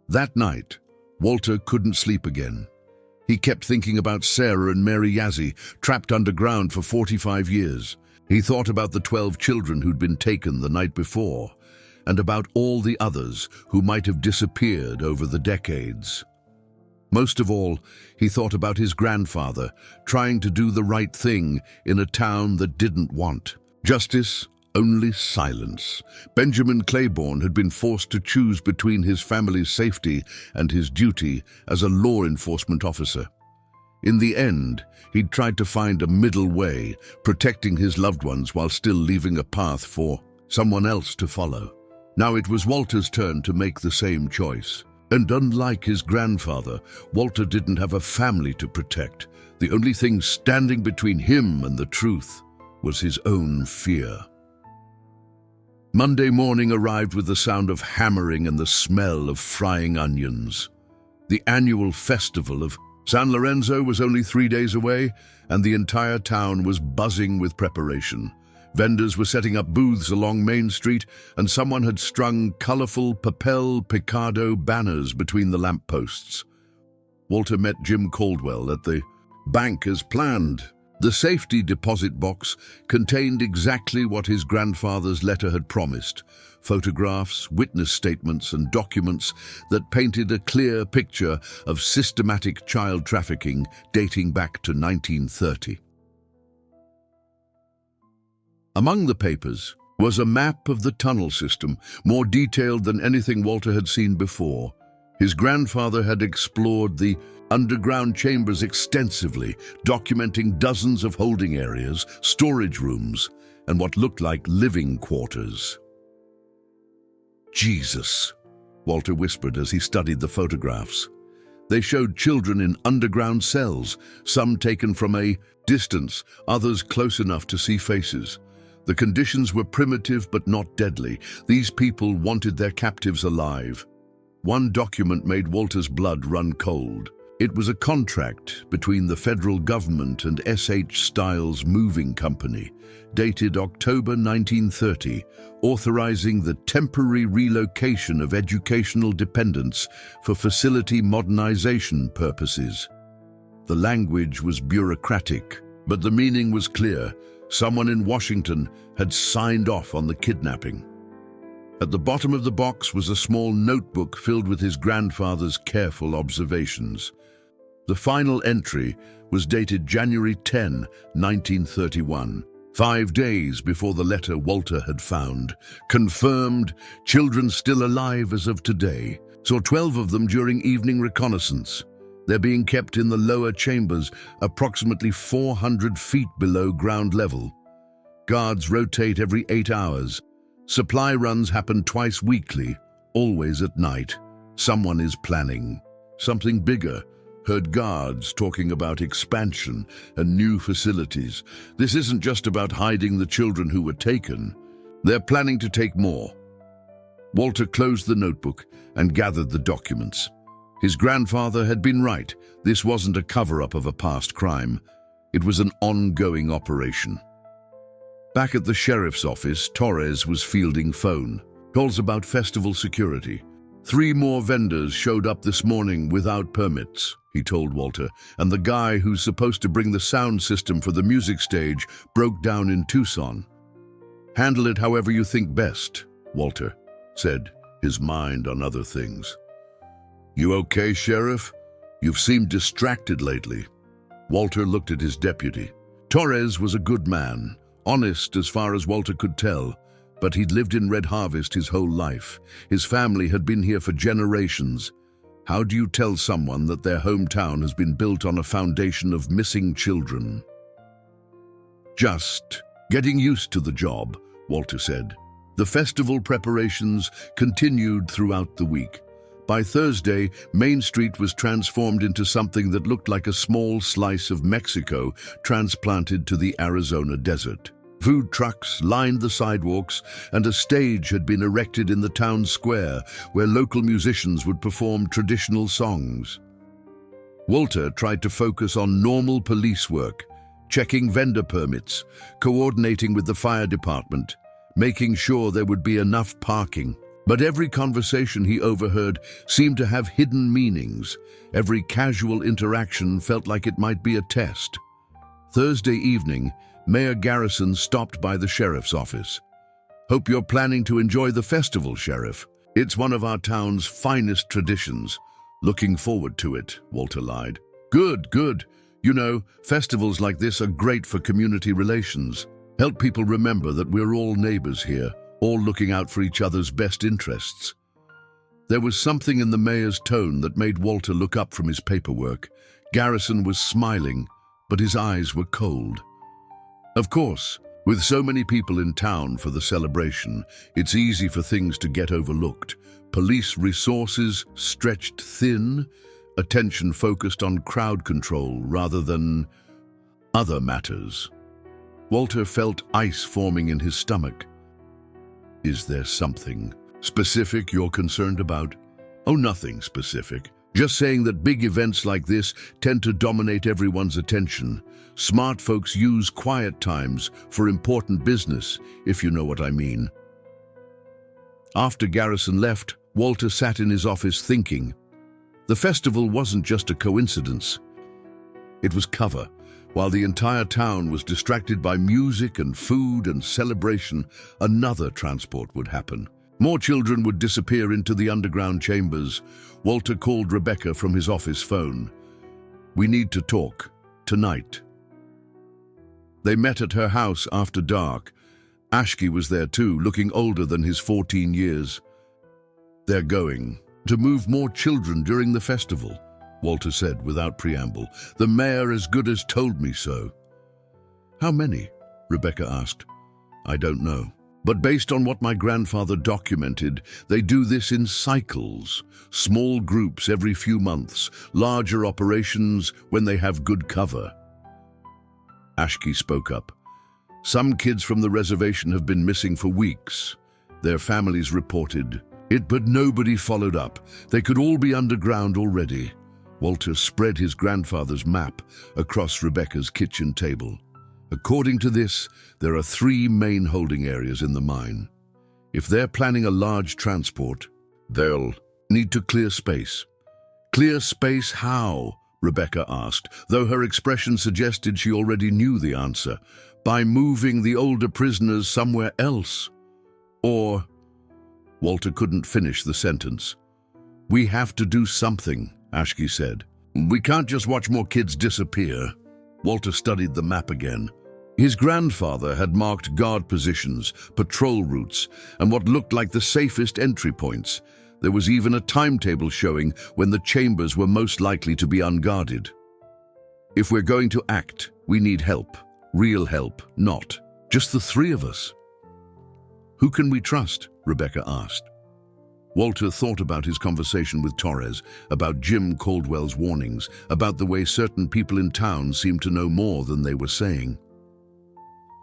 That night, Walter couldn't sleep again. He kept thinking about Sarah and Mary Yazzie, trapped underground for 45 years. He thought about the 12 children who'd been taken the night before, and about all the others who might have disappeared over the decades. Most of all, he thought about his grandfather, trying to do the right thing in a town that didn't want justice, only silence. Benjamin Claiborne had been forced to choose between his family's safety and his duty as a law enforcement officer. In the end, he'd tried to find a middle way, protecting his loved ones while still leaving a path for someone else to follow. Now it was Walter's turn to make the same choice. And unlike his grandfather, Walter didn't have a family to protect. The only thing standing between him and the truth was his own fear. Monday morning arrived with the sound of hammering and the smell of frying onions. The annual festival of San Lorenzo was only 3 days away, and the entire town was buzzing with preparation. Vendors were setting up booths along Main Street, and someone had strung colorful Papel Picado banners between the lampposts. Walter met Jim Caldwell at the bank as planned. The safety deposit box contained exactly what his grandfather's letter had promised: photographs, witness statements, and documents that painted a clear picture of systematic child trafficking dating back to 1930. Among the papers was a map of the tunnel system, more detailed than anything Walter had seen before. His grandfather had explored the underground chambers extensively, documenting dozens of holding areas, storage rooms, and what looked like living quarters. "Jesus," Walter whispered as he studied the photographs. They showed children in underground cells, some taken from a distance, others close enough to see faces. The conditions were primitive but not deadly. These people wanted their captives alive. One document made Walter's blood run cold. It was a contract between the federal government and S.H. Stiles Moving Company, dated October 1930, authorizing the temporary relocation of educational dependents for facility modernization purposes. The language was bureaucratic, but the meaning was clear. Someone in Washington had signed off on the kidnapping. At the bottom of the box was a small notebook filled with his grandfather's careful observations. The final entry was dated January 10, 1931, 5 days before the letter Walter had found. Confirmed, children still alive as of today. Saw 12 of them during evening reconnaissance. They're being kept in the lower chambers, approximately 400 feet below ground level. Guards rotate every 8 hours. Supply runs happen twice weekly, always at night. Someone is planning something bigger. Heard guards talking about expansion and new facilities. This isn't just about hiding the children who were taken. They're planning to take more. Walter closed the notebook and gathered the documents. His grandfather had been right. This wasn't a cover-up of a past crime. It was an ongoing operation. Back at the sheriff's office, Torres was fielding phone calls about festival security. 3 more vendors showed up this morning without permits, he told Walter, and the guy who's supposed to bring the sound system for the music stage broke down in Tucson. "Handle it however you think best," Walter said, his mind on other things. "You okay, Sheriff? You've seemed distracted lately." Walter looked at his deputy. Torres was a good man, honest as far as Walter could tell, but he'd lived in Red Harvest his whole life. His family had been here for generations. How do you tell someone that their hometown has been built on a foundation of missing children? "Just getting used to the job," Walter said. The festival preparations continued throughout the week. By Thursday, Main Street was transformed into something that looked like a small slice of Mexico transplanted to the Arizona desert. Food trucks lined the sidewalks, and a stage had been erected in the town square where local musicians would perform traditional songs. Walter tried to focus on normal police work, checking vendor permits, coordinating with the fire department, making sure there would be enough parking. But every conversation he overheard seemed to have hidden meanings. Every casual interaction felt like it might be a test. Thursday evening, Mayor Garrison stopped by the sheriff's office. "Hope you're planning to enjoy the festival, Sheriff. It's one of our town's finest traditions." "Looking forward to it," Walter lied. Good, good. You know, festivals like this are great for community relations. Help people remember that we're all neighbors here, all looking out for each other's best interests." There was something in the mayor's tone that made Walter look up from his paperwork. Garrison was smiling, but his eyes were cold. Of course, with so many people in town for the celebration, it's easy for things to get overlooked. Police resources stretched thin, attention focused on crowd control rather than other matters. Walter felt ice forming in his stomach. Is there something specific you're concerned about? Oh, nothing specific. Just saying that big events like this tend to dominate everyone's attention. Smart folks use quiet times for important business, if you know what I mean. After Garrison left, Walter sat in his office thinking. The festival wasn't just a coincidence. It was cover. While the entire town was distracted by music and food and celebration, another transport would happen. More children would disappear into the underground chambers. Walter called Rebecca from his office phone. "We need to talk. Tonight." They met at her house after dark. Ashki was there too, looking older than his 14 years. "They're going to move more children during the festival," Walter said without preamble. "The mayor as good as told me so." "How many?" Rebecca asked. "I don't know. But based on what my grandfather documented, they do this in cycles. Small groups every few months, larger operations when they have good cover." Ashki spoke up. "Some kids from the reservation have been missing for weeks. Their families reported it, but nobody followed up. They could all be underground already." Walter spread his grandfather's map across Rebecca's kitchen table. "According to this, there are 3 main holding areas in the mine. If they're planning a large transport, they'll need to clear space." "Clear space how?" Rebecca asked, though her expression suggested she already knew the answer. "By moving the older prisoners somewhere else. Or—" Walter couldn't finish the sentence. "We have to do something," Ashki said. "We can't just watch more kids disappear." Walter studied the map again. His grandfather had marked guard positions, patrol routes, and what looked like the safest entry points. There was even a timetable showing when the chambers were most likely to be unguarded. "If we're going to act, we need help. Real help, not just the 3 of us." "Who can we trust?" Rebecca asked. Walter thought about his conversation with Torres, about Jim Caldwell's warnings, about the way certain people in town seemed to know more than they were saying.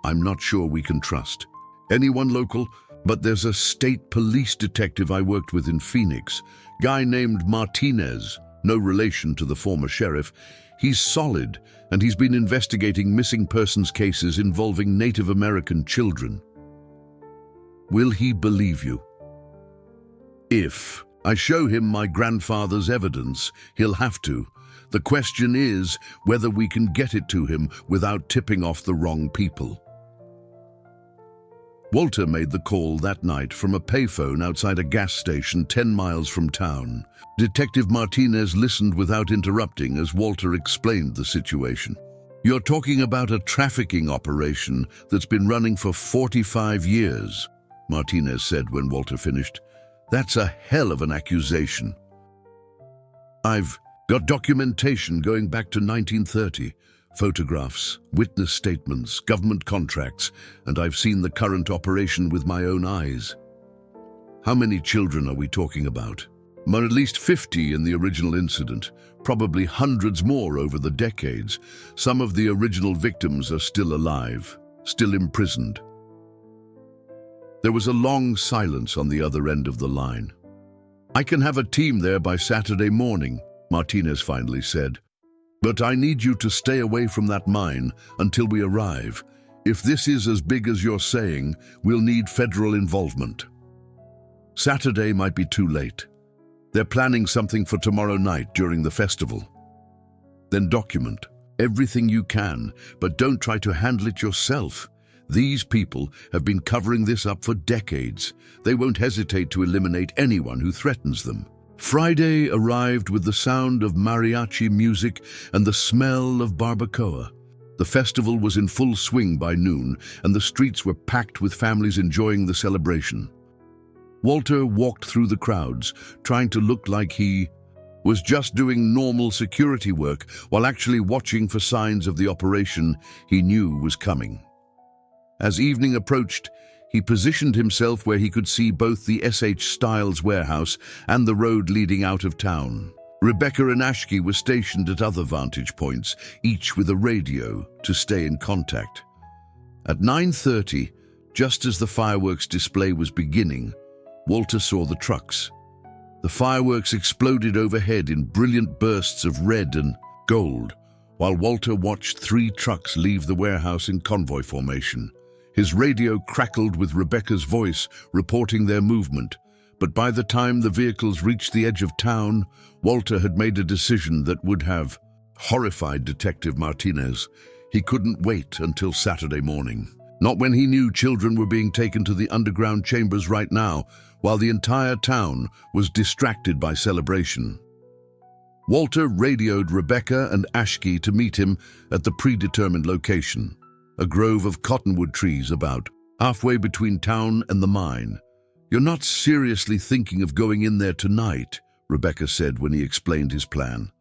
"I'm not sure we can trust anyone local, but there's a state police detective I worked with in Phoenix, guy named Martinez, no relation to the former sheriff. He's solid, and he's been investigating missing persons cases involving Native American children." "Will he believe you?" "If I show him my grandfather's evidence, he'll have to. The question is whether we can get it to him without tipping off the wrong people." Walter made the call that night from a payphone outside a gas station 10 miles from town. Detective Martinez listened without interrupting as Walter explained the situation. "You're talking about a trafficking operation that's been running for 45 years, Martinez said when Walter finished. "That's a hell of an accusation. I've got documentation going back to 1930. Photographs, witness statements, government contracts, and I've seen the current operation with my own eyes." "How many children are we talking about?" "At least 50 in the original incident, probably hundreds more over the decades. Some of the original victims are still alive, still imprisoned." There was a long silence on the other end of the line. "I can have a team there by Saturday morning," Martinez finally said. "But I need you to stay away from that mine until we arrive. If this is as big as you're saying, we'll need federal involvement." "Saturday might be too late. They're planning something for tomorrow night during the festival." "Then document everything you can, but don't try to handle it yourself. These people have been covering this up for decades. They won't hesitate to eliminate anyone who threatens them." Friday arrived with the sound of mariachi music and the smell of barbacoa. The festival was in full swing by noon, and the streets were packed with families enjoying the celebration. Walter walked through the crowds, trying to look like he was just doing normal security work while actually watching for signs of the operation he knew was coming. As evening approached, he positioned himself where he could see both the S.H. Stiles warehouse and the road leading out of town. Rebecca and Ashki were stationed at other vantage points, each with a radio to stay in contact. At 9:30, Just as the fireworks display was beginning, Walter saw the trucks. The fireworks exploded overhead in brilliant bursts of red and gold, while Walter watched 3 trucks leave the warehouse in convoy formation. His radio crackled with Rebecca's voice, reporting their movement. But by the time the vehicles reached the edge of town, Walter had made a decision that would have horrified Detective Martinez. He couldn't wait until Saturday morning. Not when he knew children were being taken to the underground chambers right now, while the entire town was distracted by celebration. Walter radioed Rebecca and Ashki to meet him at the predetermined location, a grove of cottonwood trees about halfway between town and the mine. "You're not seriously thinking of going in there tonight," Rebecca said when he explained his plan.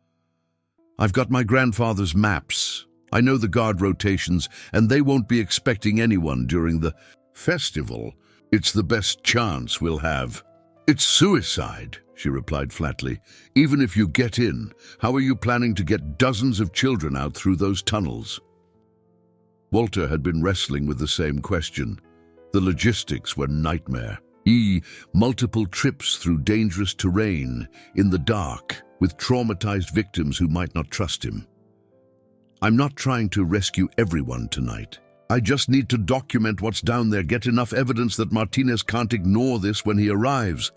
"I've got my grandfather's maps. I know the guard rotations, and they won't be expecting anyone during the festival. It's the best chance we'll have." "It's suicide," she replied flatly. "Even if you get in, how are you planning to get dozens of children out through those tunnels?" Walter had been wrestling with the same question. The logistics were nightmare. Multiple trips through dangerous terrain, in the dark, with traumatized victims who might not trust him. "I'm not trying to rescue everyone tonight. I just need to document what's down there, get enough evidence that Martinez can't ignore this when he arrives."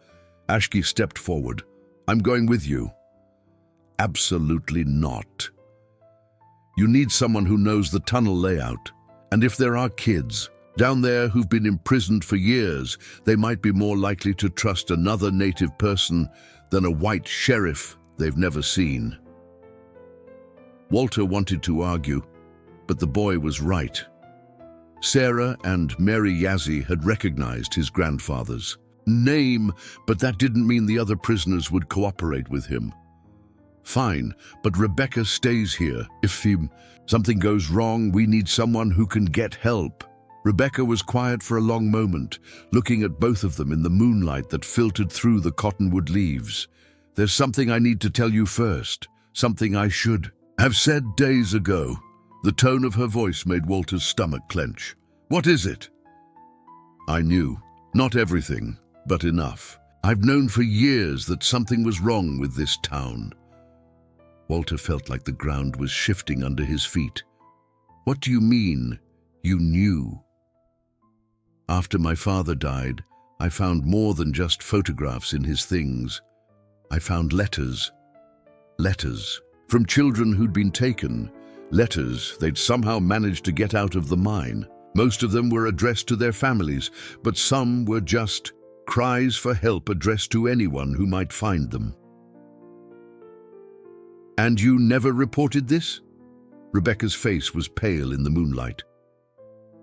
Ashki stepped forward. "I'm going with you." "Absolutely not. You need someone who knows the tunnel layout. And if there are kids down there who've been imprisoned for years, they might be more likely to trust another native person than a white sheriff they've never seen." Walter wanted to argue, but the boy was right. Sarah and Mary Yazzie had recognized his grandfather's name, but that didn't mean the other prisoners would cooperate with him. "Fine, but Rebecca stays here. If something goes wrong, we need someone who can get help." Rebecca was quiet for a long moment, looking at both of them in the moonlight that filtered through the cottonwood leaves. "There's something I need to tell you first, something I should have said days ago." The tone of her voice made Walter's stomach clench. "What is it?" "I knew. Not everything, but enough. I've known for years that something was wrong with this town." Walter felt like the ground was shifting under his feet. "What do you mean, you knew?" "After my father died, I found more than just photographs in his things. I found letters. Letters from children who'd been taken. Letters they'd somehow managed to get out of the mine. Most of them were addressed to their families, but some were just cries for help addressed to anyone who might find them." "And you never reported this?" Rebecca's face was pale in the moonlight.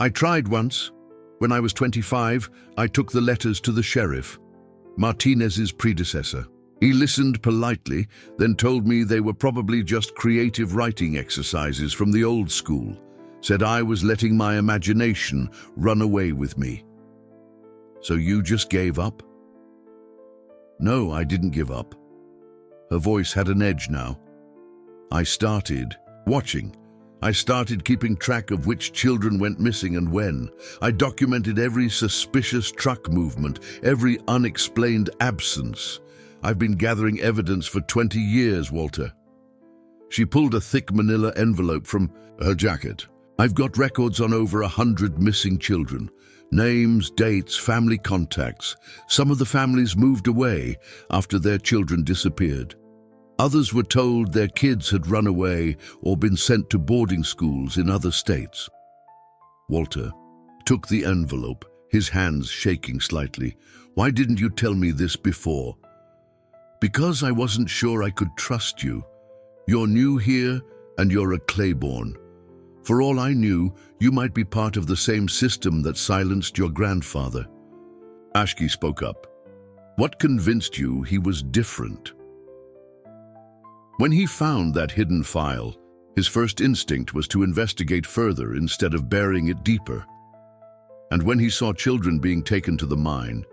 "I tried once. When I was 25, I took the letters to the sheriff, Martinez's predecessor. He listened politely, then told me they were probably just creative writing exercises from the old school. Said I was letting my imagination run away with me." "So you just gave up?" "No, I didn't give up." Her voice had an edge now. "I started watching. I started keeping track of which children went missing and when. I documented every suspicious truck movement, every unexplained absence. I've been gathering evidence for 20 years, Walter." She pulled a thick manila envelope from her jacket. "I've got records on over 100 missing children. Names, dates, family contacts. Some of the families moved away after their children disappeared. Others were told their kids had run away or been sent to boarding schools in other states." Walter took the envelope, his hands shaking slightly. "Why didn't you tell me this before?" "Because I wasn't sure I could trust you. You're new here and you're a Claiborne. For all I knew, you might be part of the same system that silenced your grandfather." Ashki spoke up. "What convinced you he was different?" When he found that hidden file, his first instinct was to investigate further instead of burying it deeper. And when he saw children being taken to the mine,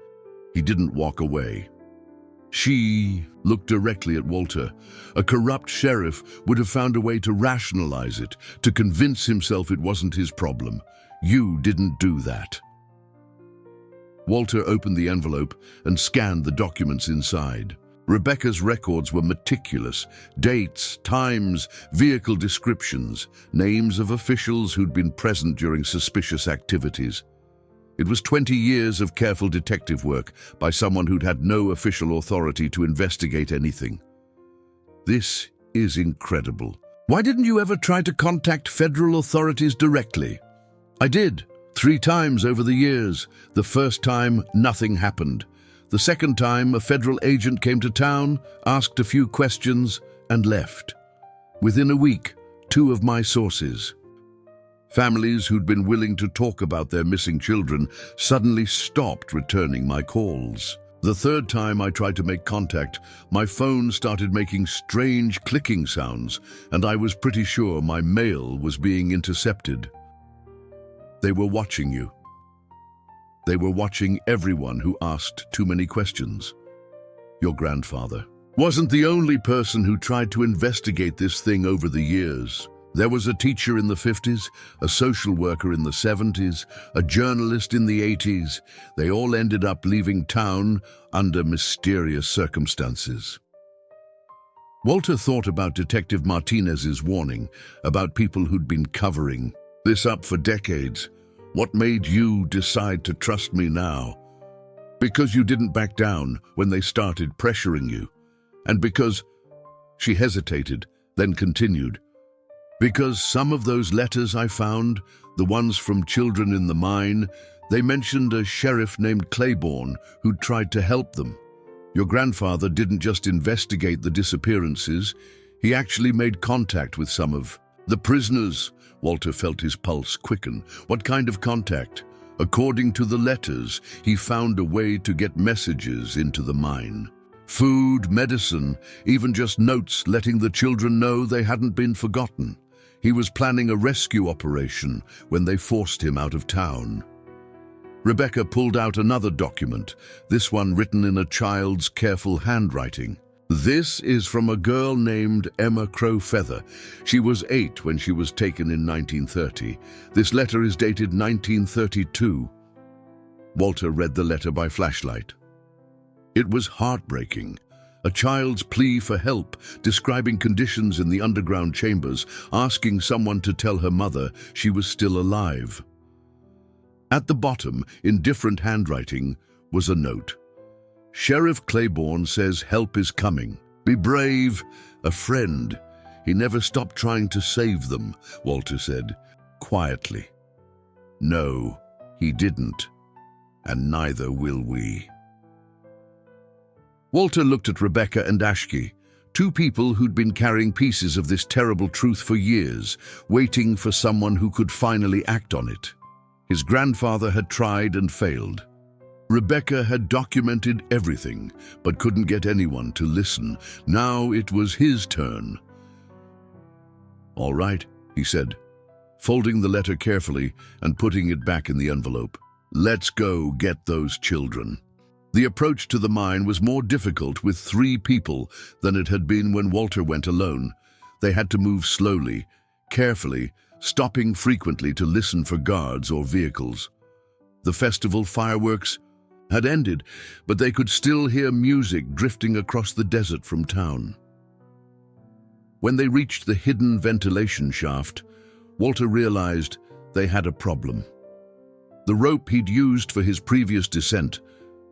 he didn't walk away. She looked directly at Walter. A corrupt sheriff would have found a way to rationalize it, to convince himself it wasn't his problem. You didn't do that. Walter opened the envelope and scanned the documents inside. Rebecca's records were meticulous. Dates, times, vehicle descriptions, names of officials who'd been present during suspicious activities. It was 20 years of careful detective work by someone who'd had no official authority to investigate anything. This is incredible. Why didn't you ever try to contact federal authorities directly? I did, 3 times over the years. The first time, nothing happened. The second time, a federal agent came to town, asked a few questions, and left. Within a week, 2 of my sources, families who'd been willing to talk about their missing children, suddenly stopped returning my calls. The third time I tried to make contact, my phone started making strange clicking sounds, and I was pretty sure my mail was being intercepted. They were watching you. They were watching everyone who asked too many questions. Your grandfather wasn't the only person who tried to investigate this thing over the years. There was a teacher in the 50s, a social worker in the 70s, a journalist in the 80s. They all ended up leaving town under mysterious circumstances. Walter thought about Detective Martinez's warning about people who'd been covering this up for decades. What made you decide to trust me now? Because you didn't back down when they started pressuring you. And because she hesitated, then continued. Because some of those letters I found, the ones from children in the mine, they mentioned a sheriff named Claiborne who'd tried to help them. Your grandfather didn't just investigate the disappearances, he actually made contact with some of the prisoners. Walter felt his pulse quicken. What kind of contact? According to the letters, he found a way to get messages into the mine. Food, medicine, even just notes letting the children know they hadn't been forgotten. He was planning a rescue operation when they forced him out of town. Rebecca pulled out another document, this one written in a child's careful handwriting. This is from a girl named Emma Crowfeather. She was 8 when she was taken in 1930. This letter is dated 1932. Walter read the letter by flashlight. It was heartbreaking. A child's plea for help, describing conditions in the underground chambers, asking someone to tell her mother she was still alive. At the bottom, in different handwriting, was a note. Sheriff Claiborne says help is coming. Be brave, a friend. He never stopped trying to save them, Walter said, quietly. No, he didn't, and neither will we. Walter looked at Rebecca and Ashki, 2 people who'd been carrying pieces of this terrible truth for years, waiting for someone who could finally act on it. His grandfather had tried and failed. Rebecca had documented everything, but couldn't get anyone to listen. Now it was his turn. All right, he said, folding the letter carefully and putting it back in the envelope. Let's go get those children. The approach to the mine was more difficult with 3 people than it had been when Walter went alone. They had to move slowly, carefully, stopping frequently to listen for guards or vehicles. The festival fireworks had ended, but they could still hear music drifting across the desert from town. When they reached the hidden ventilation shaft, Walter realized they had a problem. The rope he'd used for his previous descent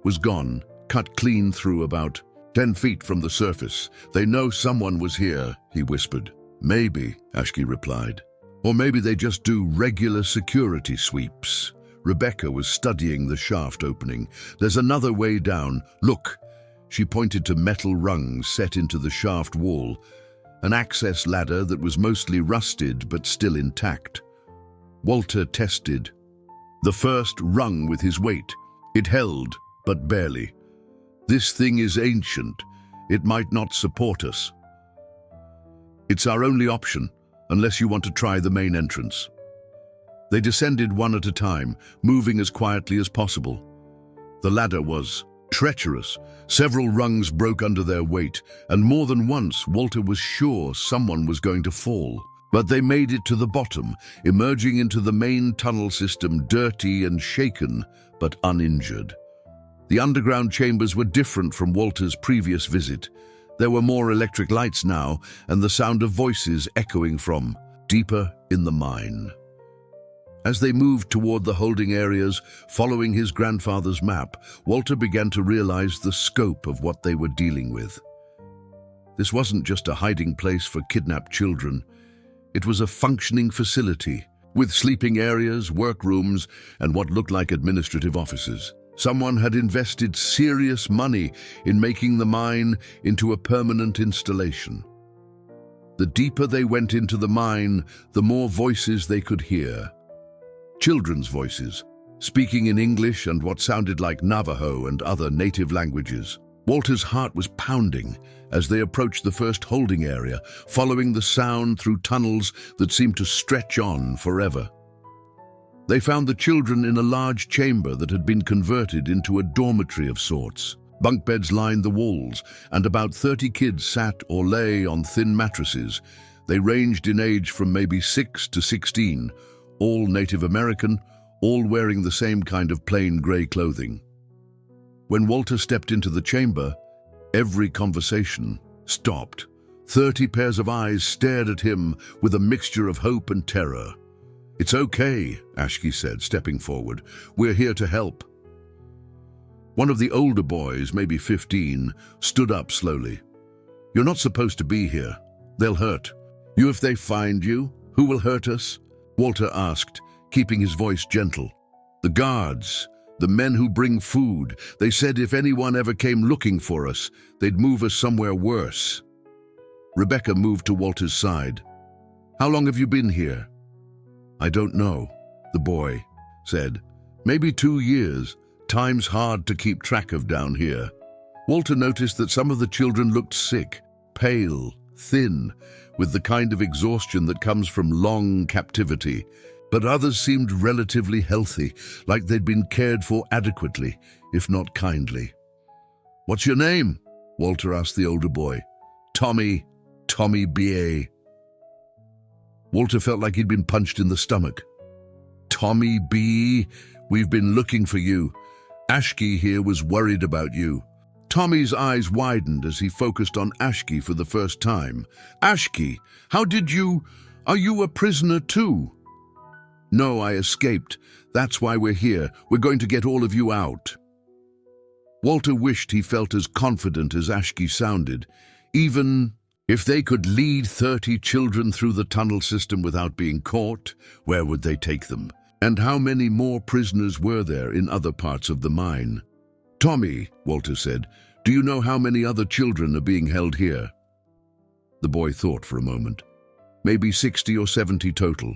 was gone, cut clean through about 10 feet from the surface. They know someone was here, he whispered. Maybe, Ashki replied. Or maybe they just do regular security sweeps. Rebecca was studying the shaft opening. There's another way down. Look. She pointed to metal rungs set into the shaft wall, an access ladder that was mostly rusted but still intact. Walter tested the first rung with his weight. It held, but barely. This thing is ancient. It might not support us. It's our only option, unless you want to try the main entrance. They descended one at a time, moving as quietly as possible. The ladder was treacherous. Several rungs broke under their weight, and more than once Walter was sure someone was going to fall. But they made it to the bottom, emerging into the main tunnel system dirty and shaken, but uninjured. The underground chambers were different from Walter's previous visit. There were more electric lights now, and the sound of voices echoing from deeper in the mine. As they moved toward the holding areas, following his grandfather's map, Walter began to realize the scope of what they were dealing with. This wasn't just a hiding place for kidnapped children. It was a functioning facility, with sleeping areas, workrooms, and what looked like administrative offices. Someone had invested serious money in making the mine into a permanent installation. The deeper they went into the mine, the more voices they could hear. Children's voices, speaking in English and what sounded like Navajo and other native languages. Walter's heart was pounding as they approached the first holding area, following the sound through tunnels that seemed to stretch on forever. They found the children in a large chamber that had been converted into a dormitory of sorts. Bunk beds lined the walls, and about 30 kids sat or lay on thin mattresses. They ranged in age from maybe 6 to 16, all Native American, all wearing the same kind of plain gray clothing. When Walter stepped into the chamber, every conversation stopped. 30 pairs of eyes stared at him with a mixture of hope and terror. "It's okay," Ashki said, stepping forward. "We're here to help." One of the older boys, maybe 15, stood up slowly. "You're not supposed to be here. They'll hurt you if they find you. Who will hurt us?" Walter asked, keeping his voice gentle. "The guards, the men who bring food. They said if anyone ever came looking for us, they'd move us somewhere worse." Rebecca moved to Walter's side. "How long have you been here?" "I don't know," the boy said. "Maybe 2 years. Time's hard to keep track of down here." Walter noticed that some of the children looked sick, pale, thin, with the kind of exhaustion that comes from long captivity. But others seemed relatively healthy, like they'd been cared for adequately, if not kindly. "What's your name?" Walter asked the older boy. Tommy B.A. Walter felt like he'd been punched in the stomach. "Tommy B., we've been looking for you. Ashki here was worried about you." Tommy's eyes widened as he focused on Ashki for the first time. "Ashki, how did you... Are you a prisoner too?" "No, I escaped. That's why we're here. We're going to get all of you out." Walter wished he felt as confident as Ashki sounded. Even if they could lead 30 children through the tunnel system without being caught, where would they take them? And how many more prisoners were there in other parts of the mine? "Tommy," Walter said, "do you know how many other children are being held here?" The boy thought for a moment. "Maybe 60 or 70 total.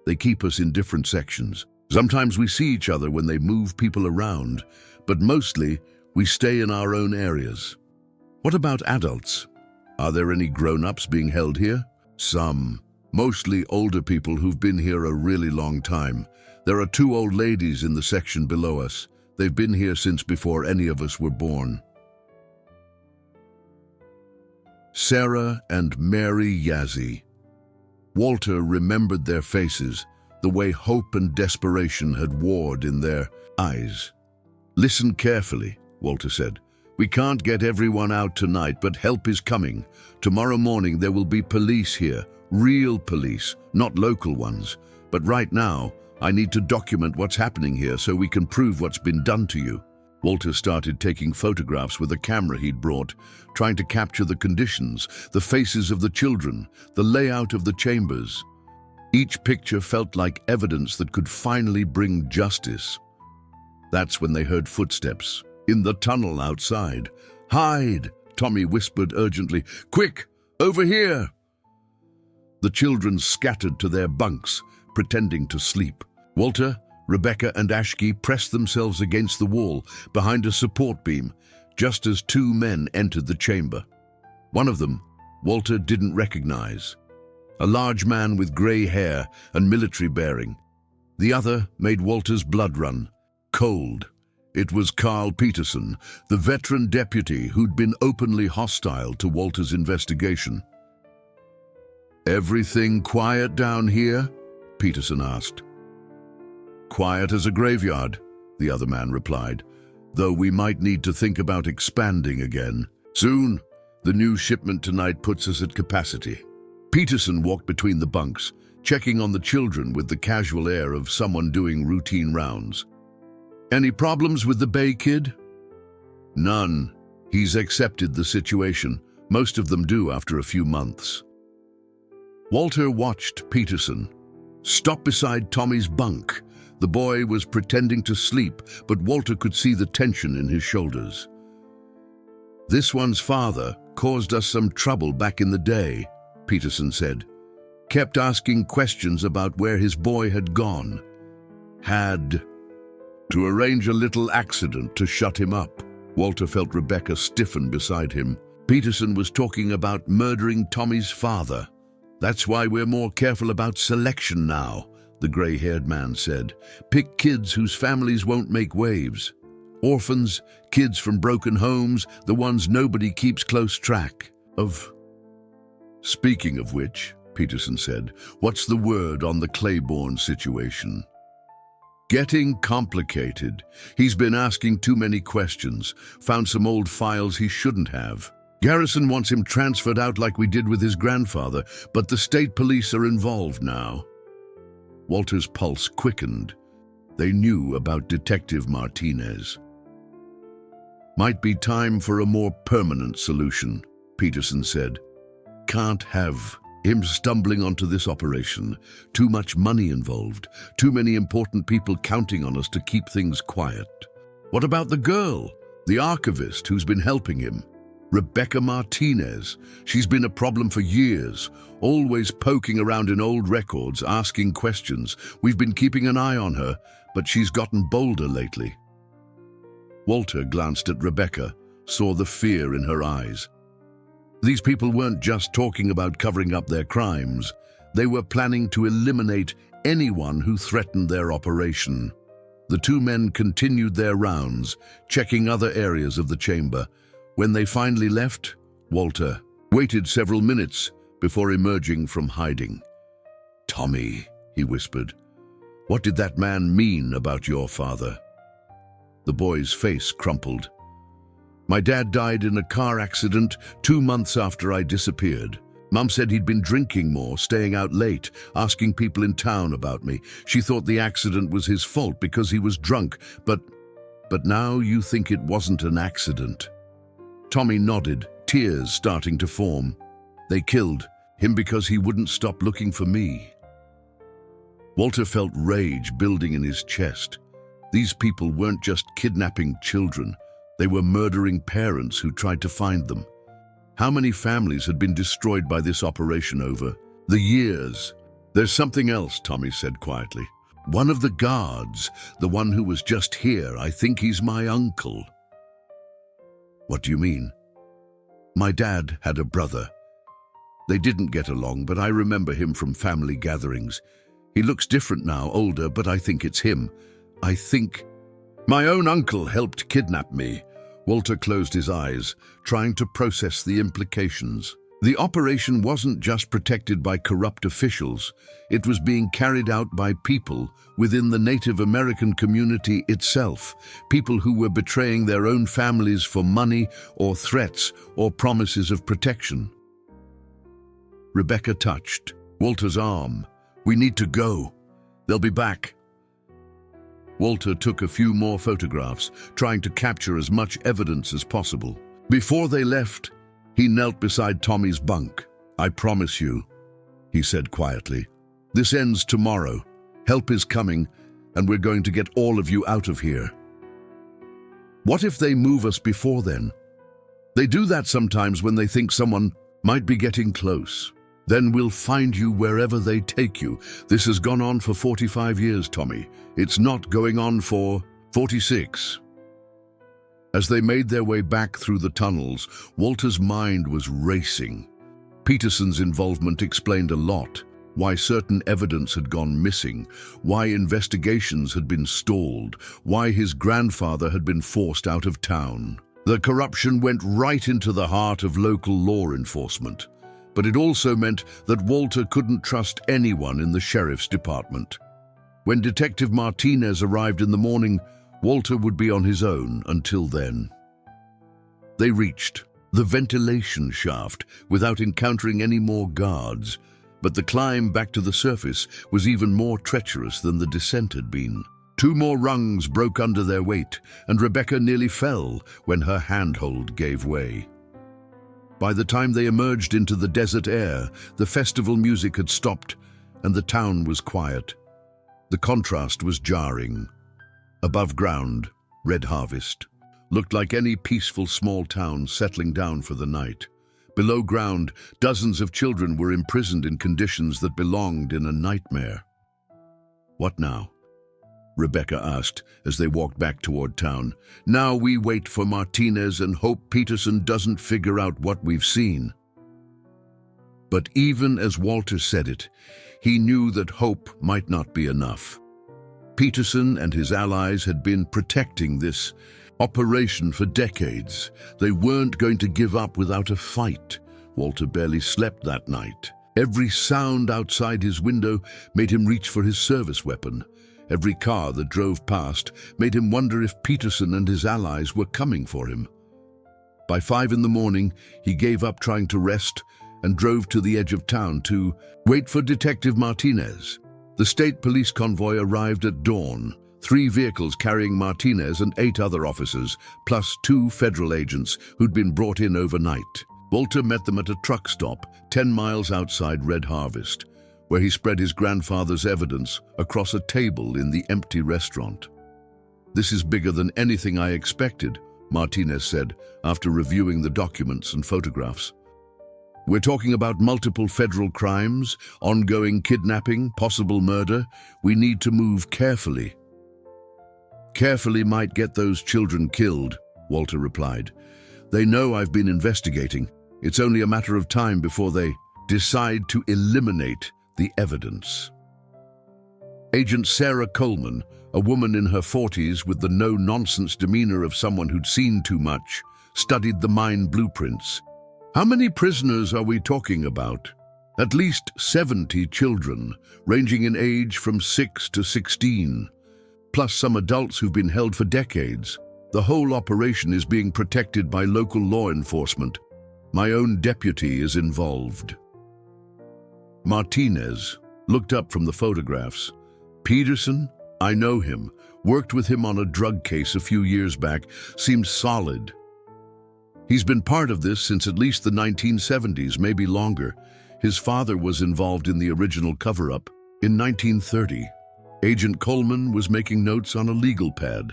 They keep us in different sections. Sometimes we see each other when they move people around, but mostly we stay in our own areas." "What about adults? Are there any grown-ups being held here?" "Some. Mostly older people who've been here a really long time. There are 2 old ladies in the section below us. They've been here since before any of us were born." Sarah and Mary Yazzie. Walter remembered their faces, the way hope and desperation had warred in their eyes. "Listen carefully," Walter said. "We can't get everyone out tonight, but help is coming. Tomorrow morning there will be police here, real police, not local ones. But right now, I need to document what's happening here so we can prove what's been done to you." Walter started taking photographs with a camera he'd brought, trying to capture the conditions, the faces of the children, the layout of the chambers. Each picture felt like evidence that could finally bring justice. That's when they heard footsteps in the tunnel outside. "Hide!" Tommy whispered urgently. "Quick! Over here!" The children scattered to their bunks, pretending to sleep. Walter, Rebecca, and Ashki pressed themselves against the wall behind a support beam, just as 2 men entered the chamber. One of them, Walter didn't recognize. A large man with gray hair and military bearing. The other made Walter's blood run. Cold. It was Carl Peterson, the veteran deputy who'd been openly hostile to Walter's investigation. "Everything quiet down here?" Peterson asked. "Quiet as a graveyard," the other man replied, though we might need to think about expanding again. Soon, the new shipment tonight puts us at capacity. Peterson walked between the bunks, checking on the children with the casual air of someone doing routine rounds. Any problems with the Bay Kid? None. He's accepted the situation. Most of them do after a few months. Walter watched Peterson stop beside Tommy's bunk. The boy was pretending to sleep, but Walter could see the tension in his shoulders. This one's father caused us some trouble back in the day, Peterson said. Kept asking questions about where his boy had gone. Had to arrange a little accident to shut him up. Walter felt Rebecca stiffen beside him. Peterson was talking about murdering Tommy's father. That's why we're more careful about selection now, the gray-haired man said. Pick kids whose families won't make waves. Orphans, kids from broken homes, the ones nobody keeps close track of. Speaking of which, Peterson said, what's the word on the Claiborne situation? Getting complicated. He's been asking too many questions, found some old files he shouldn't have. Garrison wants him transferred out like we did with his grandfather, but the state police are involved now. Walter's pulse quickened. They knew about Detective Martinez. Might be time for a more permanent solution, Peterson said. Can't have him stumbling onto this operation. Too much money involved. Too many important people counting on us to keep things quiet. What about the girl, the archivist who's been helping him? Rebecca Martinez. She's been a problem for years, always poking around in old records, asking questions. We've been keeping an eye on her, but she's gotten bolder lately. Walter glanced at Rebecca, saw the fear in her eyes. These people weren't just talking about covering up their crimes. They were planning to eliminate anyone who threatened their operation. The two men continued their rounds, checking other areas of the chamber. When they finally left, Walter waited several minutes before emerging from hiding. Tommy, he whispered, what did that man mean about your father? The boy's face crumpled. My dad died in a car accident 2 months after I disappeared. Mum said he'd been drinking more, staying out late, asking people in town about me. She thought the accident was his fault because he was drunk, but now you think it wasn't an accident. Tommy nodded, tears starting to form. They killed him because he wouldn't stop looking for me. Walter felt rage building in his chest. These people weren't just kidnapping children. They were murdering parents who tried to find them. How many families had been destroyed by this operation over the years? There's something else, Tommy said quietly. One of the guards, the one who was just here, I think he's my uncle. What do you mean? My dad had a brother. They didn't get along, but I remember him from family gatherings. He looks different now, older, but I think it's him. I think my own uncle helped kidnap me. Walter closed his eyes, trying to process the implications. The operation wasn't just protected by corrupt officials. It was being carried out by people within the Native American community itself, people who were betraying their own families for money or threats or promises of protection. Rebecca touched Walter's arm. We need to go. They'll be back. Walter took a few more photographs, trying to capture as much evidence as possible. Before they left, he knelt beside Tommy's bunk. I promise you, he said quietly, this ends tomorrow. Help is coming, and we're going to get all of you out of here. What if they move us before then? They do that sometimes when they think someone might be getting close. Then we'll find you wherever they take you. This has gone on for 45 years, Tommy. It's not going on for 46. As they made their way back through the tunnels, Walter's mind was racing. Peterson's involvement explained a lot. Why certain evidence had gone missing, why investigations had been stalled, why his grandfather had been forced out of town. The corruption went right into the heart of local law enforcement. But it also meant that Walter couldn't trust anyone in the sheriff's department. When Detective Martinez arrived in the morning, Walter would be on his own until then. They reached the ventilation shaft without encountering any more guards, but the climb back to the surface was even more treacherous than the descent had been. 2 more rungs broke under their weight, and Rebecca nearly fell when her handhold gave way. By the time they emerged into the desert air, the festival music had stopped, and the town was quiet. The contrast was jarring. Above ground, Red Harvest looked like any peaceful small town settling down for the night. Below ground, dozens of children were imprisoned in conditions that belonged in a nightmare. "What now?" Rebecca asked as they walked back toward town. "Now we wait for Martinez and hope Peterson doesn't figure out what we've seen." But even as Walter said it, he knew that hope might not be enough. Peterson and his allies had been protecting this operation for decades. They weren't going to give up without a fight. Walter barely slept that night. Every sound outside his window made him reach for his service weapon. Every car that drove past made him wonder if Peterson and his allies were coming for him. By 5 in the morning, he gave up trying to rest and drove to the edge of town to wait for Detective Martinez. The state police convoy arrived at dawn, 3 vehicles carrying Martinez and 8 other officers, plus 2 federal agents who'd been brought in overnight. Walter met them at a truck stop 10 miles outside Red Harvest, where he spread his grandfather's evidence across a table in the empty restaurant. "This is bigger than anything I expected," Martinez said after reviewing the documents and photographs. "We're talking about multiple federal crimes, ongoing kidnapping, possible murder. We need to move carefully." "Carefully might get those children killed," Walter replied. "They know I've been investigating. It's only a matter of time before they decide to eliminate the evidence." Agent Sarah Coleman, a woman in her 40s with the no-nonsense demeanor of someone who'd seen too much, studied the mine blueprints. "How many prisoners are we talking about?" "At least 70 children, ranging in age from 6 to 16, plus some adults who've been held for decades. The whole operation is being protected by local law enforcement. My own deputy is involved." Martinez looked up from the photographs. "Peterson? I know him. Worked with him on a drug case a few years back. Seems solid. He's been part of this since at least the 1970s, maybe longer. His father was involved in the original cover-up in 1930. Agent Coleman was making notes on a legal pad.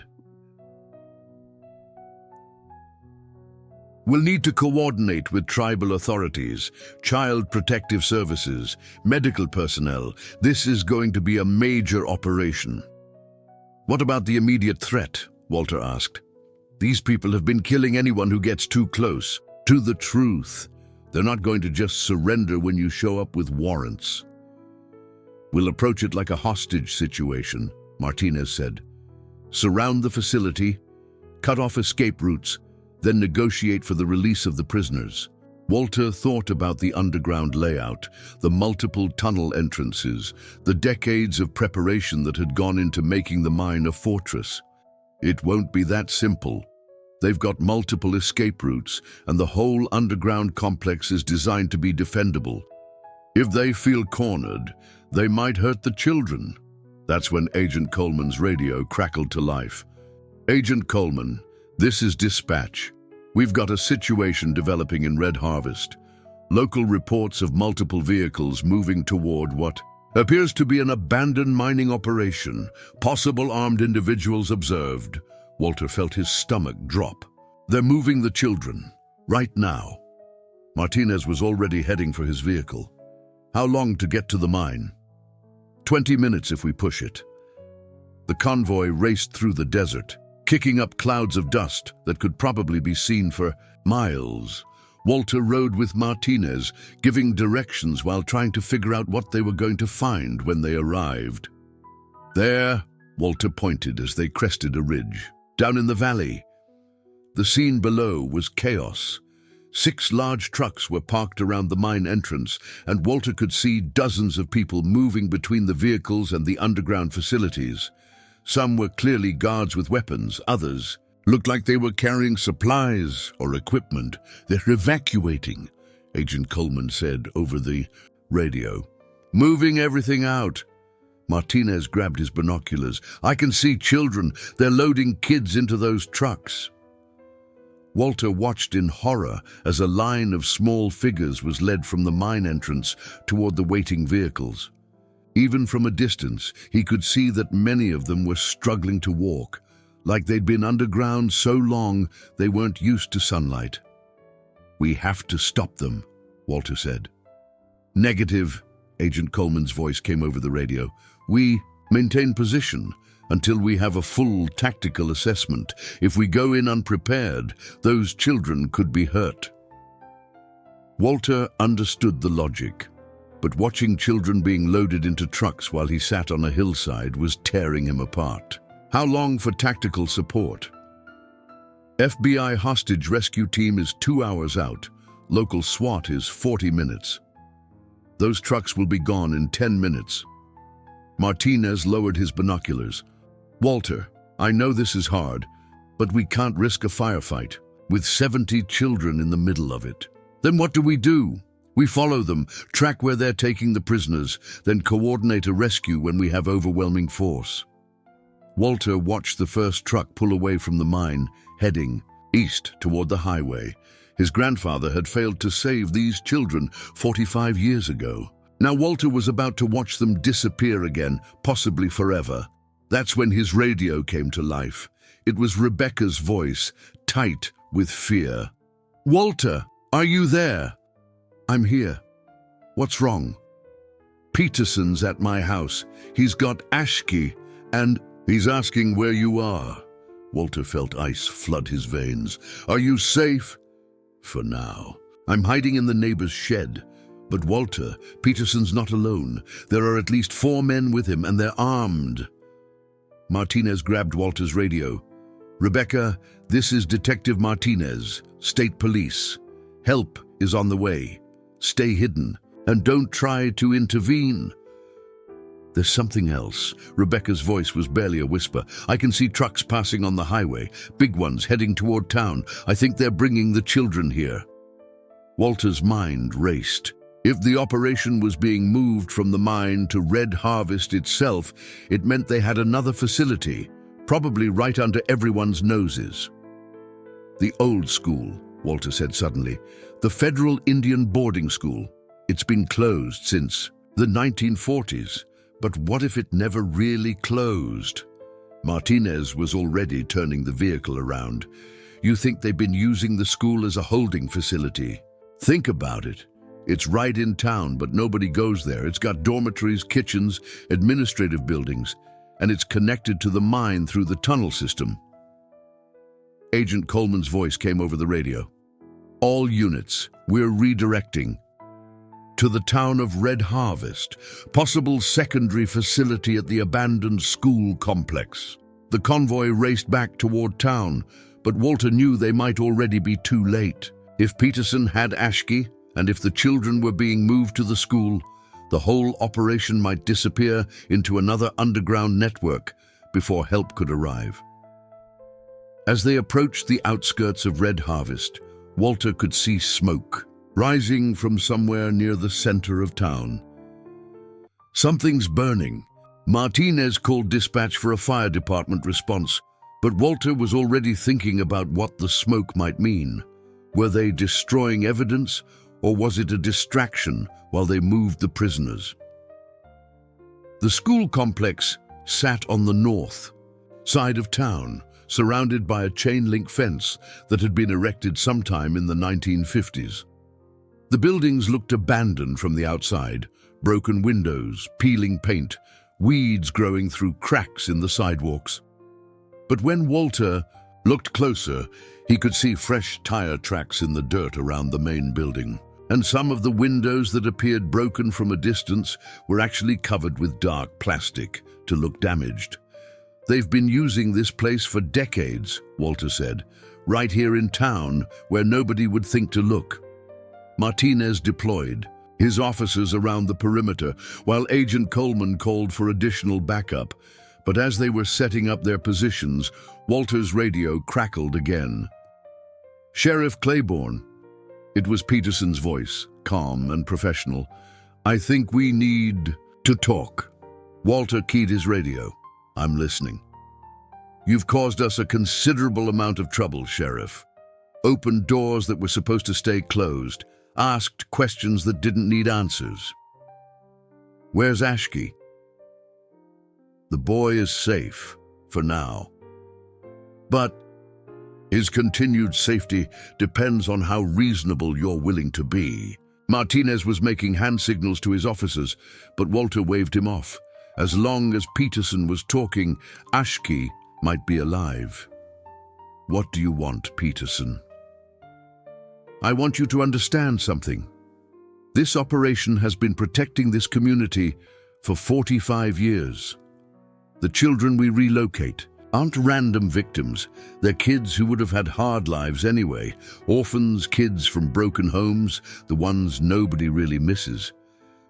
"We'll need to coordinate with tribal authorities, child protective services, medical personnel. This is going to be a major operation." "What about the immediate threat?" Walter asked. "These people have been killing anyone who gets too close to the truth. They're not going to just surrender when you show up with warrants." "We'll approach it like a hostage situation," Martinez said. "Surround the facility, cut off escape routes, then negotiate for the release of the prisoners." Walter thought about the underground layout, the multiple tunnel entrances, the decades of preparation that had gone into making the mine a fortress. It won't be that simple. They've got multiple escape routes, and the whole underground complex is designed to be defendable. If they feel cornered, they might hurt the children. That's when Agent Coleman's radio crackled to life. "Agent Coleman, this is dispatch. We've got a situation developing in Red Harvest. Local reports of multiple vehicles moving toward what appears to be an abandoned mining operation. Possible armed individuals observed." Walter felt his stomach drop. "They're moving the children, right now." Martinez was already heading for his vehicle. "How long to get to the mine?" 20 minutes if we push it." The convoy raced through the desert, kicking up clouds of dust that could probably be seen for miles. Walter rode with Martinez, giving directions while trying to figure out what they were going to find when they arrived. "There," Walter pointed as they crested a ridge. "Down in the valley." The scene below was chaos. 6 large trucks were parked around the mine entrance, and Walter could see dozens of people moving between the vehicles and the underground facilities. Some were clearly guards with weapons, others looked like they were carrying supplies or equipment. "They're evacuating," Agent Coleman said over the radio. "Moving everything out." Martinez grabbed his binoculars. "I can see children. They're loading kids into those trucks." Walter watched in horror as a line of small figures was led from the mine entrance toward the waiting vehicles. Even from a distance, he could see that many of them were struggling to walk, like they'd been underground so long they weren't used to sunlight. "We have to stop them," Walter said. "Negative," Agent Coleman's voice came over the radio. "We maintain position until we have a full tactical assessment. If we go in unprepared, those children could be hurt." Walter understood the logic, but watching children being loaded into trucks while he sat on a hillside was tearing him apart. "How long for tactical support?" "FBI hostage rescue team is 2 hours out. Local SWAT is 40 minutes. Those trucks will be gone in 10 minutes. Martinez lowered his binoculars. "Walter, I know this is hard, but we can't risk a firefight with 70 children in the middle of it." "Then what do we do?" "We follow them, track where they're taking the prisoners, then coordinate a rescue when we have overwhelming force." Walter watched the first truck pull away from the mine, heading east toward the highway. His grandfather had failed to save these children 45 years ago. Now Walter was about to watch them disappear again, possibly forever. That's when his radio came to life. It was Rebecca's voice, tight with fear. "Walter, are you there?" "I'm here." "What's wrong?" "Peterson's at my house. He's got Ashki, and he's asking where you are." Walter felt ice flood his veins. "Are you safe?" "For now. I'm hiding in the neighbor's shed." "But Walter, Peterson's not alone. There are at least 4 men with him, and they're armed." Martinez grabbed Walter's radio. "Rebecca, this is Detective Martinez, State Police. Help is on the way. Stay hidden, and don't try to intervene." "There's something else." Rebecca's voice was barely a whisper. "I can see trucks passing on the highway, big ones heading toward town. I think they're bringing the children here." Walter's mind raced. If the operation was being moved from the mine to Red Harvest itself, it meant they had another facility, probably right under everyone's noses. "The old school," Walter said suddenly. "The Federal Indian Boarding School. It's been closed since the 1940s. But what if it never really closed?" Martinez was already turning the vehicle around. "You think they've been using the school as a holding facility? Think about it. It's right in town, but nobody goes there. It's got dormitories, kitchens, administrative buildings, and it's connected to the mine through the tunnel system." Agent Coleman's voice came over the radio. "All units, we're redirecting to the town of Red Harvest, possible secondary facility at the abandoned school complex." The convoy raced back toward town, but Walter knew they might already be too late. If Peterson had Ashki, and if the children were being moved to the school, the whole operation might disappear into another underground network before help could arrive. As they approached the outskirts of Red Harvest, Walter could see smoke rising from somewhere near the center of town. "Something's burning." Martinez called dispatch for a fire department response, but Walter was already thinking about what the smoke might mean. Were they destroying evidence, or was it a distraction while they moved the prisoners? The school complex sat on the north side of town, surrounded by a chain-link fence that had been erected sometime in the 1950s. The buildings looked abandoned from the outside, broken windows, peeling paint, weeds growing through cracks in the sidewalks. But when Walter looked closer, he could see fresh tire tracks in the dirt around the main building, and some of the windows that appeared broken from a distance were actually covered with dark plastic to look damaged. "They've been using this place for decades," Walter said, "right here in town where nobody would think to look." Martinez deployed, his officers around the perimeter, while Agent Coleman called for additional backup. But as they were setting up their positions, Walter's radio crackled again. "Sheriff Claiborne." It was Peterson's voice, calm and professional. "I think we need to talk." Walter keyed his radio. "I'm listening." "You've caused us a considerable amount of trouble, Sheriff. Opened doors that were supposed to stay closed, asked questions that didn't need answers. Where's Ashki?" "The boy is safe, for now. But his continued safety depends on how reasonable you're willing to be." Martinez was making hand signals to his officers, but Walter waved him off. As long as Peterson was talking, Ashki might be alive. "What do you want, Peterson?" "I want you to understand something. This operation has been protecting this community for 45 years. The children we relocate aren't random victims. They're kids who would have had hard lives anyway. Orphans, kids from broken homes, the ones nobody really misses.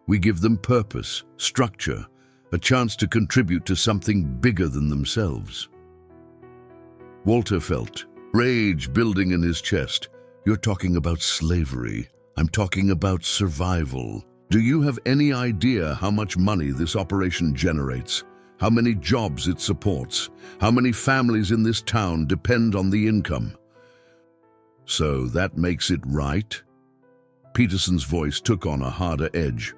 We give them purpose, structure, a chance to contribute to something bigger than themselves." Walter felt rage building in his chest. "You're talking about slavery. I'm talking about survival. Do you have any idea how much money this operation generates? How many jobs it supports? How many families in this town depend on the income?" "So that makes it right?" Peterson's voice took on a harder edge.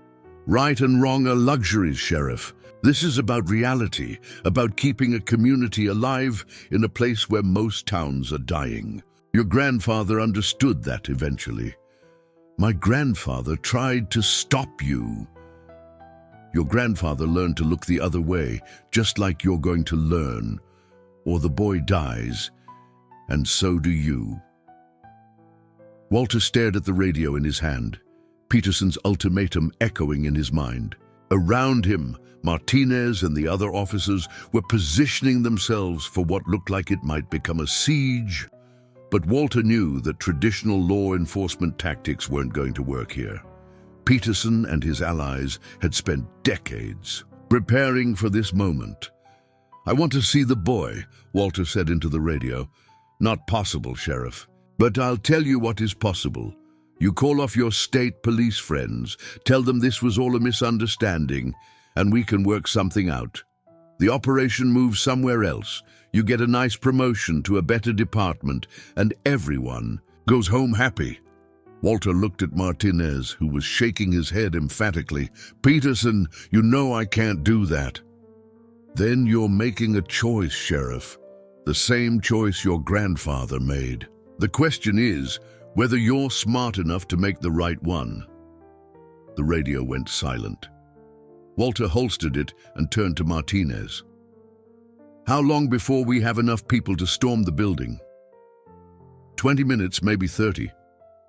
"Right and wrong are luxuries, Sheriff. This is about reality, about keeping a community alive in a place where most towns are dying. Your grandfather understood that eventually. My grandfather tried to stop you. Your grandfather learned to look the other way, just like you're going to learn, or the boy dies, and so do you." Walter stared at the radio in his hand, Peterson's ultimatum echoing in his mind. Around him, Martinez and the other officers were positioning themselves for what looked like it might become a siege. But Walter knew that traditional law enforcement tactics weren't going to work here. Peterson and his allies had spent decades preparing for this moment. "I want to see the boy," Walter said into the radio. "Not possible, Sheriff. But I'll tell you what is possible. You call off your state police friends, tell them this was all a misunderstanding, and we can work something out. The operation moves somewhere else. You get a nice promotion to a better department, and everyone goes home happy." Walter looked at Martinez, who was shaking his head emphatically. "Peterson, you know I can't do that." "Then you're making a choice, Sheriff. The same choice your grandfather made. The question is whether you're smart enough to make the right one." The radio went silent. Walter holstered it and turned to Martinez. "How long before we have enough people to storm the building?" 20 minutes, maybe 30.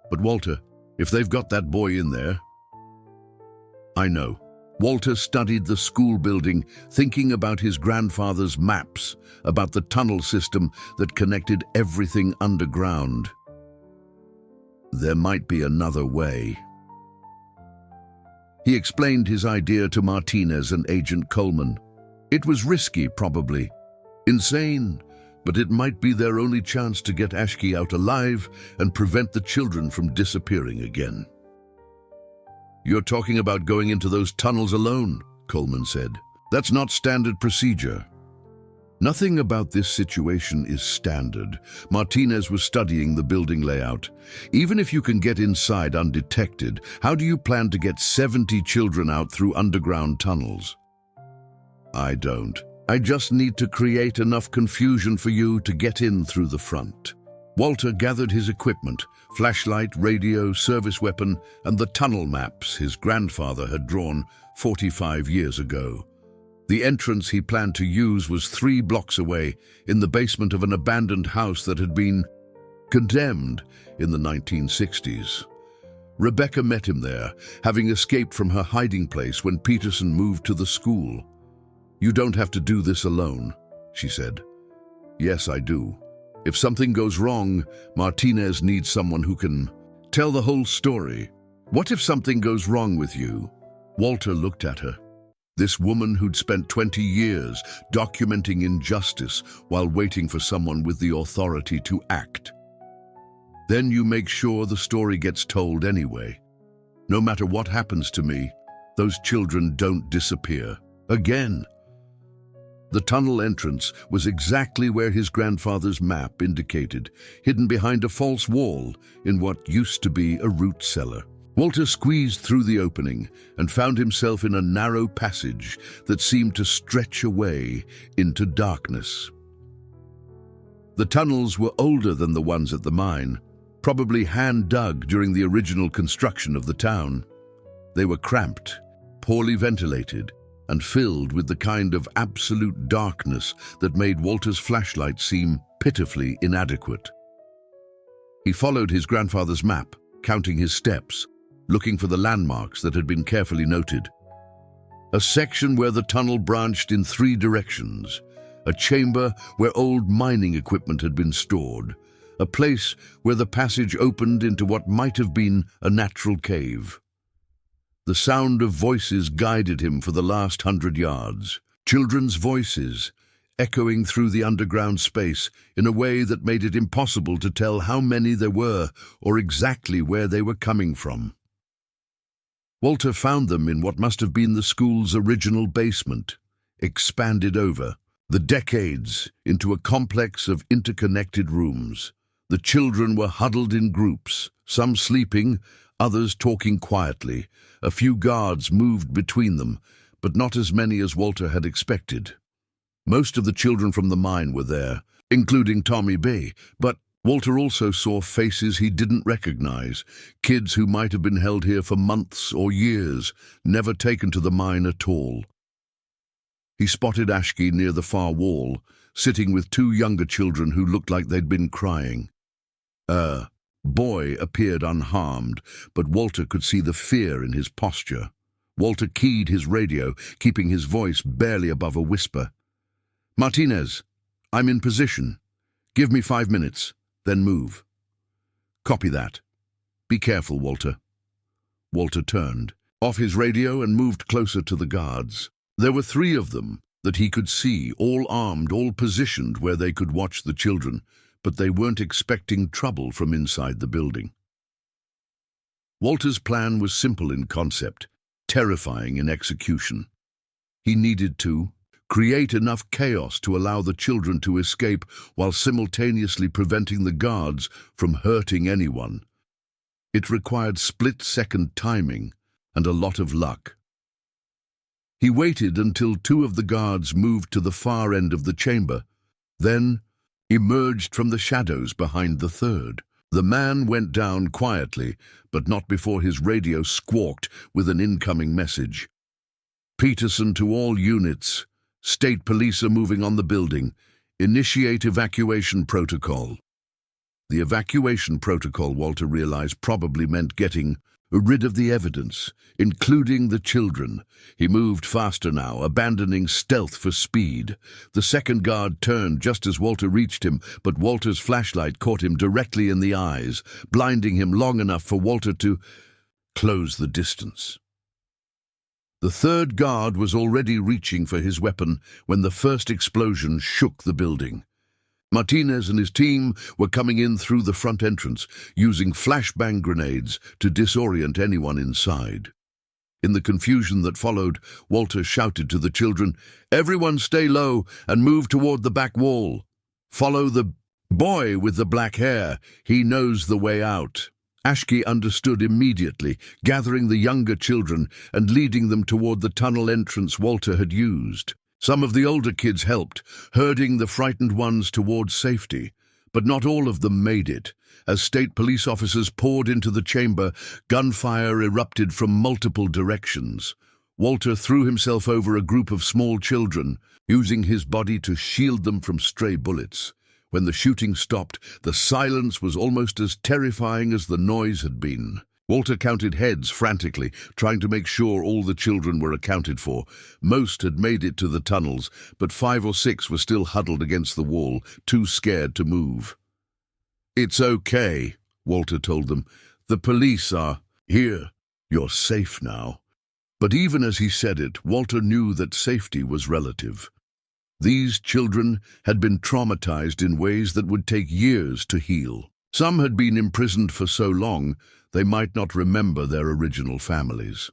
"But Walter, if they've got that boy in there..." "I know." Walter studied the school building, thinking about his grandfather's maps, about the tunnel system that connected everything underground. There might be another way. He explained his idea to Martinez and Agent Coleman. It was risky, probably. Insane, but it might be their only chance to get Ashki out alive and prevent the children from disappearing again. "You're talking about going into those tunnels alone," Coleman said. "That's not standard procedure." Nothing about this situation is standard. Martinez was studying the building layout. Even if you can get inside undetected, how do you plan to get 70 children out through underground tunnels? "I don't. I just need to create enough confusion for you to get in through the front." Walter gathered his equipment, flashlight, radio, service weapon, and the tunnel maps his grandfather had drawn 45 years ago. The entrance he planned to use was 3 blocks away, in the basement of an abandoned house that had been condemned in the 1960s. Rebecca met him there, having escaped from her hiding place when Peterson moved to the school. "You don't have to do this alone," she said. "Yes, I do. If something goes wrong, Martinez needs someone who can tell the whole story. What if something goes wrong with you?" Walter looked at her. This woman who'd spent 20 years documenting injustice while waiting for someone with the authority to act. Then you make sure the story gets told anyway. No matter what happens to me, those children don't disappear. Again. The tunnel entrance was exactly where his grandfather's map indicated, hidden behind a false wall in what used to be a root cellar. Walter squeezed through the opening and found himself in a narrow passage that seemed to stretch away into darkness. The tunnels were older than the ones at the mine, probably hand-dug during the original construction of the town. They were cramped, poorly ventilated, and filled with the kind of absolute darkness that made Walter's flashlight seem pitifully inadequate. He followed his grandfather's map, counting his steps, looking for the landmarks that had been carefully noted. A section where the tunnel branched in 3 directions, a chamber where old mining equipment had been stored, a place where the passage opened into what might have been a natural cave. The sound of voices guided him for the last 100 yards, children's voices, echoing through the underground space in a way that made it impossible to tell how many there were or exactly where they were coming from. Walter found them in what must have been the school's original basement, expanded over the decades into a complex of interconnected rooms. The children were huddled in groups, some sleeping, others talking quietly. A few guards moved between them, but not as many as Walter had expected. Most of the children from the mine were there, including Tommy B, but Walter also saw faces he didn't recognize, kids who might have been held here for months or years, never taken to the mine at all. He spotted Ashki near the far wall, sitting with 2 younger children who looked like they'd been crying. Boy appeared unharmed, but Walter could see the fear in his posture. Walter keyed his radio, keeping his voice barely above a whisper. "Martinez, I'm in position. Give me 5 minutes, then move." "Copy that. Be careful, Walter." Walter turned off his radio and moved closer to the guards. There were 3 of them that he could see, all armed, all positioned where they could watch the children, but they weren't expecting trouble from inside the building. Walter's plan was simple in concept, terrifying in execution. He needed to create enough chaos to allow the children to escape while simultaneously preventing the guards from hurting anyone. It required split-second timing and a lot of luck. He waited until 2 of the guards moved to the far end of the chamber, then emerged from the shadows behind the 3rd. The man went down quietly, but not before his radio squawked with an incoming message. "Peterson to all units. State police are moving on the building. Initiate evacuation protocol." The evacuation protocol, Walter realized, probably meant getting rid of the evidence, including the children. He moved faster now, abandoning stealth for speed. The 2nd guard turned just as Walter reached him, but Walter's flashlight caught him directly in the eyes, blinding him long enough for Walter to close the distance. The 3rd guard was already reaching for his weapon when the first explosion shook the building. Martinez and his team were coming in through the front entrance, using flashbang grenades to disorient anyone inside. In the confusion that followed, Walter shouted to the children, "Everyone stay low and move toward the back wall. Follow the boy with the black hair. He knows the way out." Ashki understood immediately, gathering the younger children and leading them toward the tunnel entrance Walter had used. Some of the older kids helped, herding the frightened ones towards safety, but not all of them made it. As state police officers poured into the chamber, gunfire erupted from multiple directions. Walter threw himself over a group of small children, using his body to shield them from stray bullets. When the shooting stopped, the silence was almost as terrifying as the noise had been. Walter counted heads frantically, trying to make sure all the children were accounted for. Most had made it to the tunnels, but 5 or 6 were still huddled against the wall, too scared to move. "It's okay," Walter told them. "The police are here. You're safe now." But even as he said it, Walter knew that safety was relative. These children had been traumatized in ways that would take years to heal. Some had been imprisoned for so long they might not remember their original families.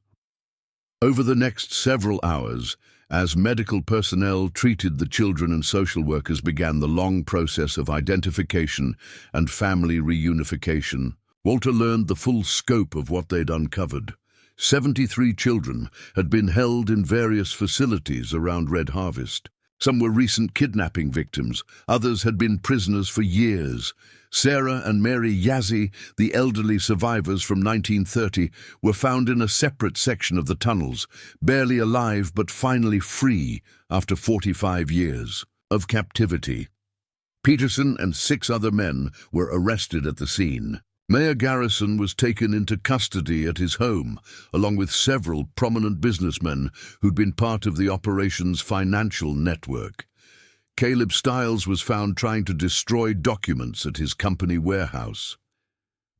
Over the next several hours, as medical personnel treated the children and social workers began the long process of identification and family reunification, Walter learned the full scope of what they'd uncovered. 73 children had been held in various facilities around Red Harvest. Some were recent kidnapping victims, others had been prisoners for years. Sarah and Mary Yazzie, the elderly survivors from 1930, were found in a separate section of the tunnels, barely alive but finally free after 45 years of captivity. Peterson and 6 other men were arrested at the scene. Mayor Garrison was taken into custody at his home, along with several prominent businessmen who'd been part of the operation's financial network. Caleb Stiles was found trying to destroy documents at his company warehouse.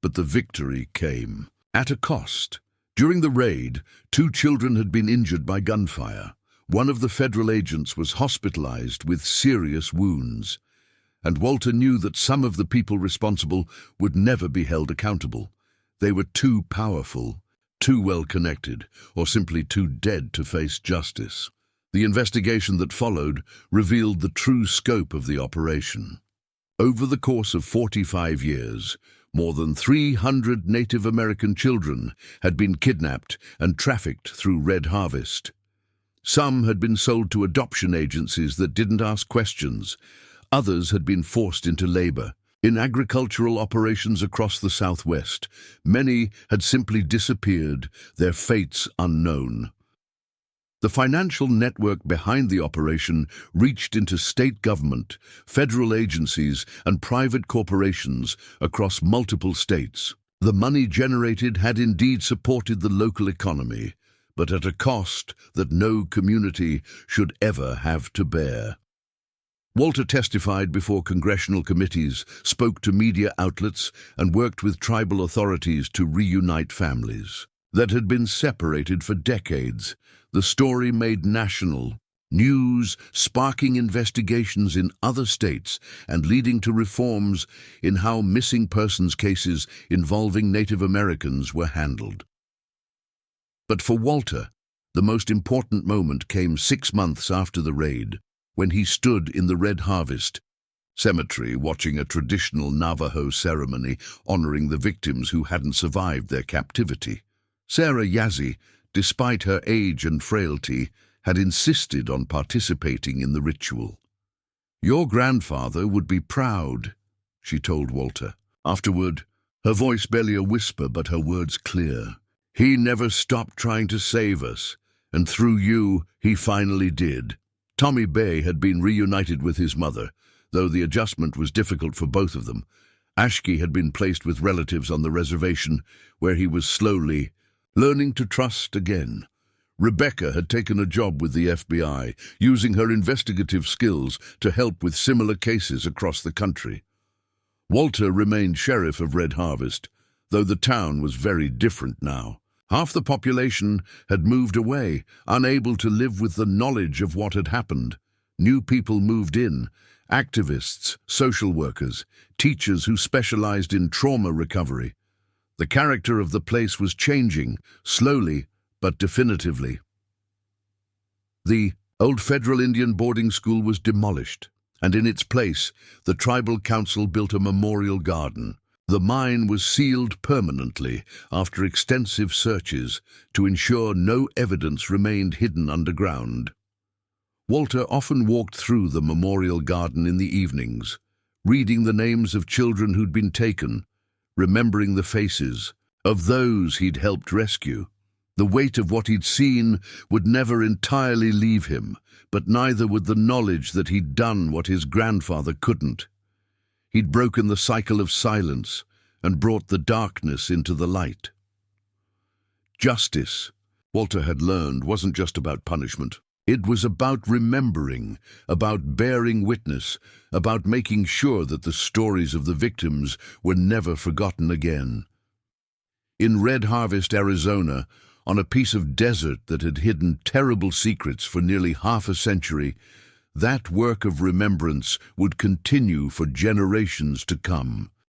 But the victory came at a cost. During the raid, 2 children had been injured by gunfire. One of the federal agents was hospitalized with serious wounds. And Walter knew that some of the people responsible would never be held accountable. They were too powerful, too well connected, or simply too dead to face justice. The investigation that followed revealed the true scope of the operation. Over the course of 45 years, more than 300 Native American children had been kidnapped and trafficked through Red Harvest. Some had been sold to adoption agencies that didn't ask questions. Others had been forced into labor. In agricultural operations across the Southwest, many had simply disappeared, their fates unknown. The financial network behind the operation reached into state government, federal agencies, and private corporations across multiple states. The money generated had indeed supported the local economy, but at a cost that no community should ever have to bear. Walter testified before congressional committees, spoke to media outlets, and worked with tribal authorities to reunite families that had been separated for decades. The story made national news, sparking investigations in other states and leading to reforms in how missing persons cases involving Native Americans were handled. But for Walter, the most important moment came 6 months after the raid, when he stood in the Red Harvest cemetery watching a traditional Navajo ceremony honoring the victims who hadn't survived their captivity. Sarah Yazzie, despite her age and frailty, had insisted on participating in the ritual. "Your grandfather would be proud," she told Walter. Afterward, her voice barely a whisper but her words clear. "He never stopped trying to save us, and through you, he finally did." Tommy Bay had been reunited with his mother, though the adjustment was difficult for both of them. Ashki had been placed with relatives on the reservation, where he was slowly learning to trust again. Rebecca had taken a job with the FBI, using her investigative skills to help with similar cases across the country. Walter remained sheriff of Red Harvest, though the town was very different now. Half the population had moved away, unable to live with the knowledge of what had happened. New people moved in, activists, social workers, teachers who specialized in trauma recovery. The character of the place was changing, slowly but definitively. The old federal Indian boarding school was demolished, and in its place, the tribal council built a memorial garden. The mine was sealed permanently after extensive searches to ensure no evidence remained hidden underground. Walter often walked through the memorial garden in the evenings, reading the names of children who'd been taken, remembering the faces of those he'd helped rescue. The weight of what he'd seen would never entirely leave him, but neither would the knowledge that he'd done what his grandfather couldn't. He'd broken the cycle of silence and brought the darkness into the light. Justice, Walter had learned, wasn't just about punishment. It was about remembering, about bearing witness, about making sure that the stories of the victims were never forgotten again. In Red Harvest, Arizona, on a piece of desert that had hidden terrible secrets for nearly half a century, that work of remembrance would continue for generations to come.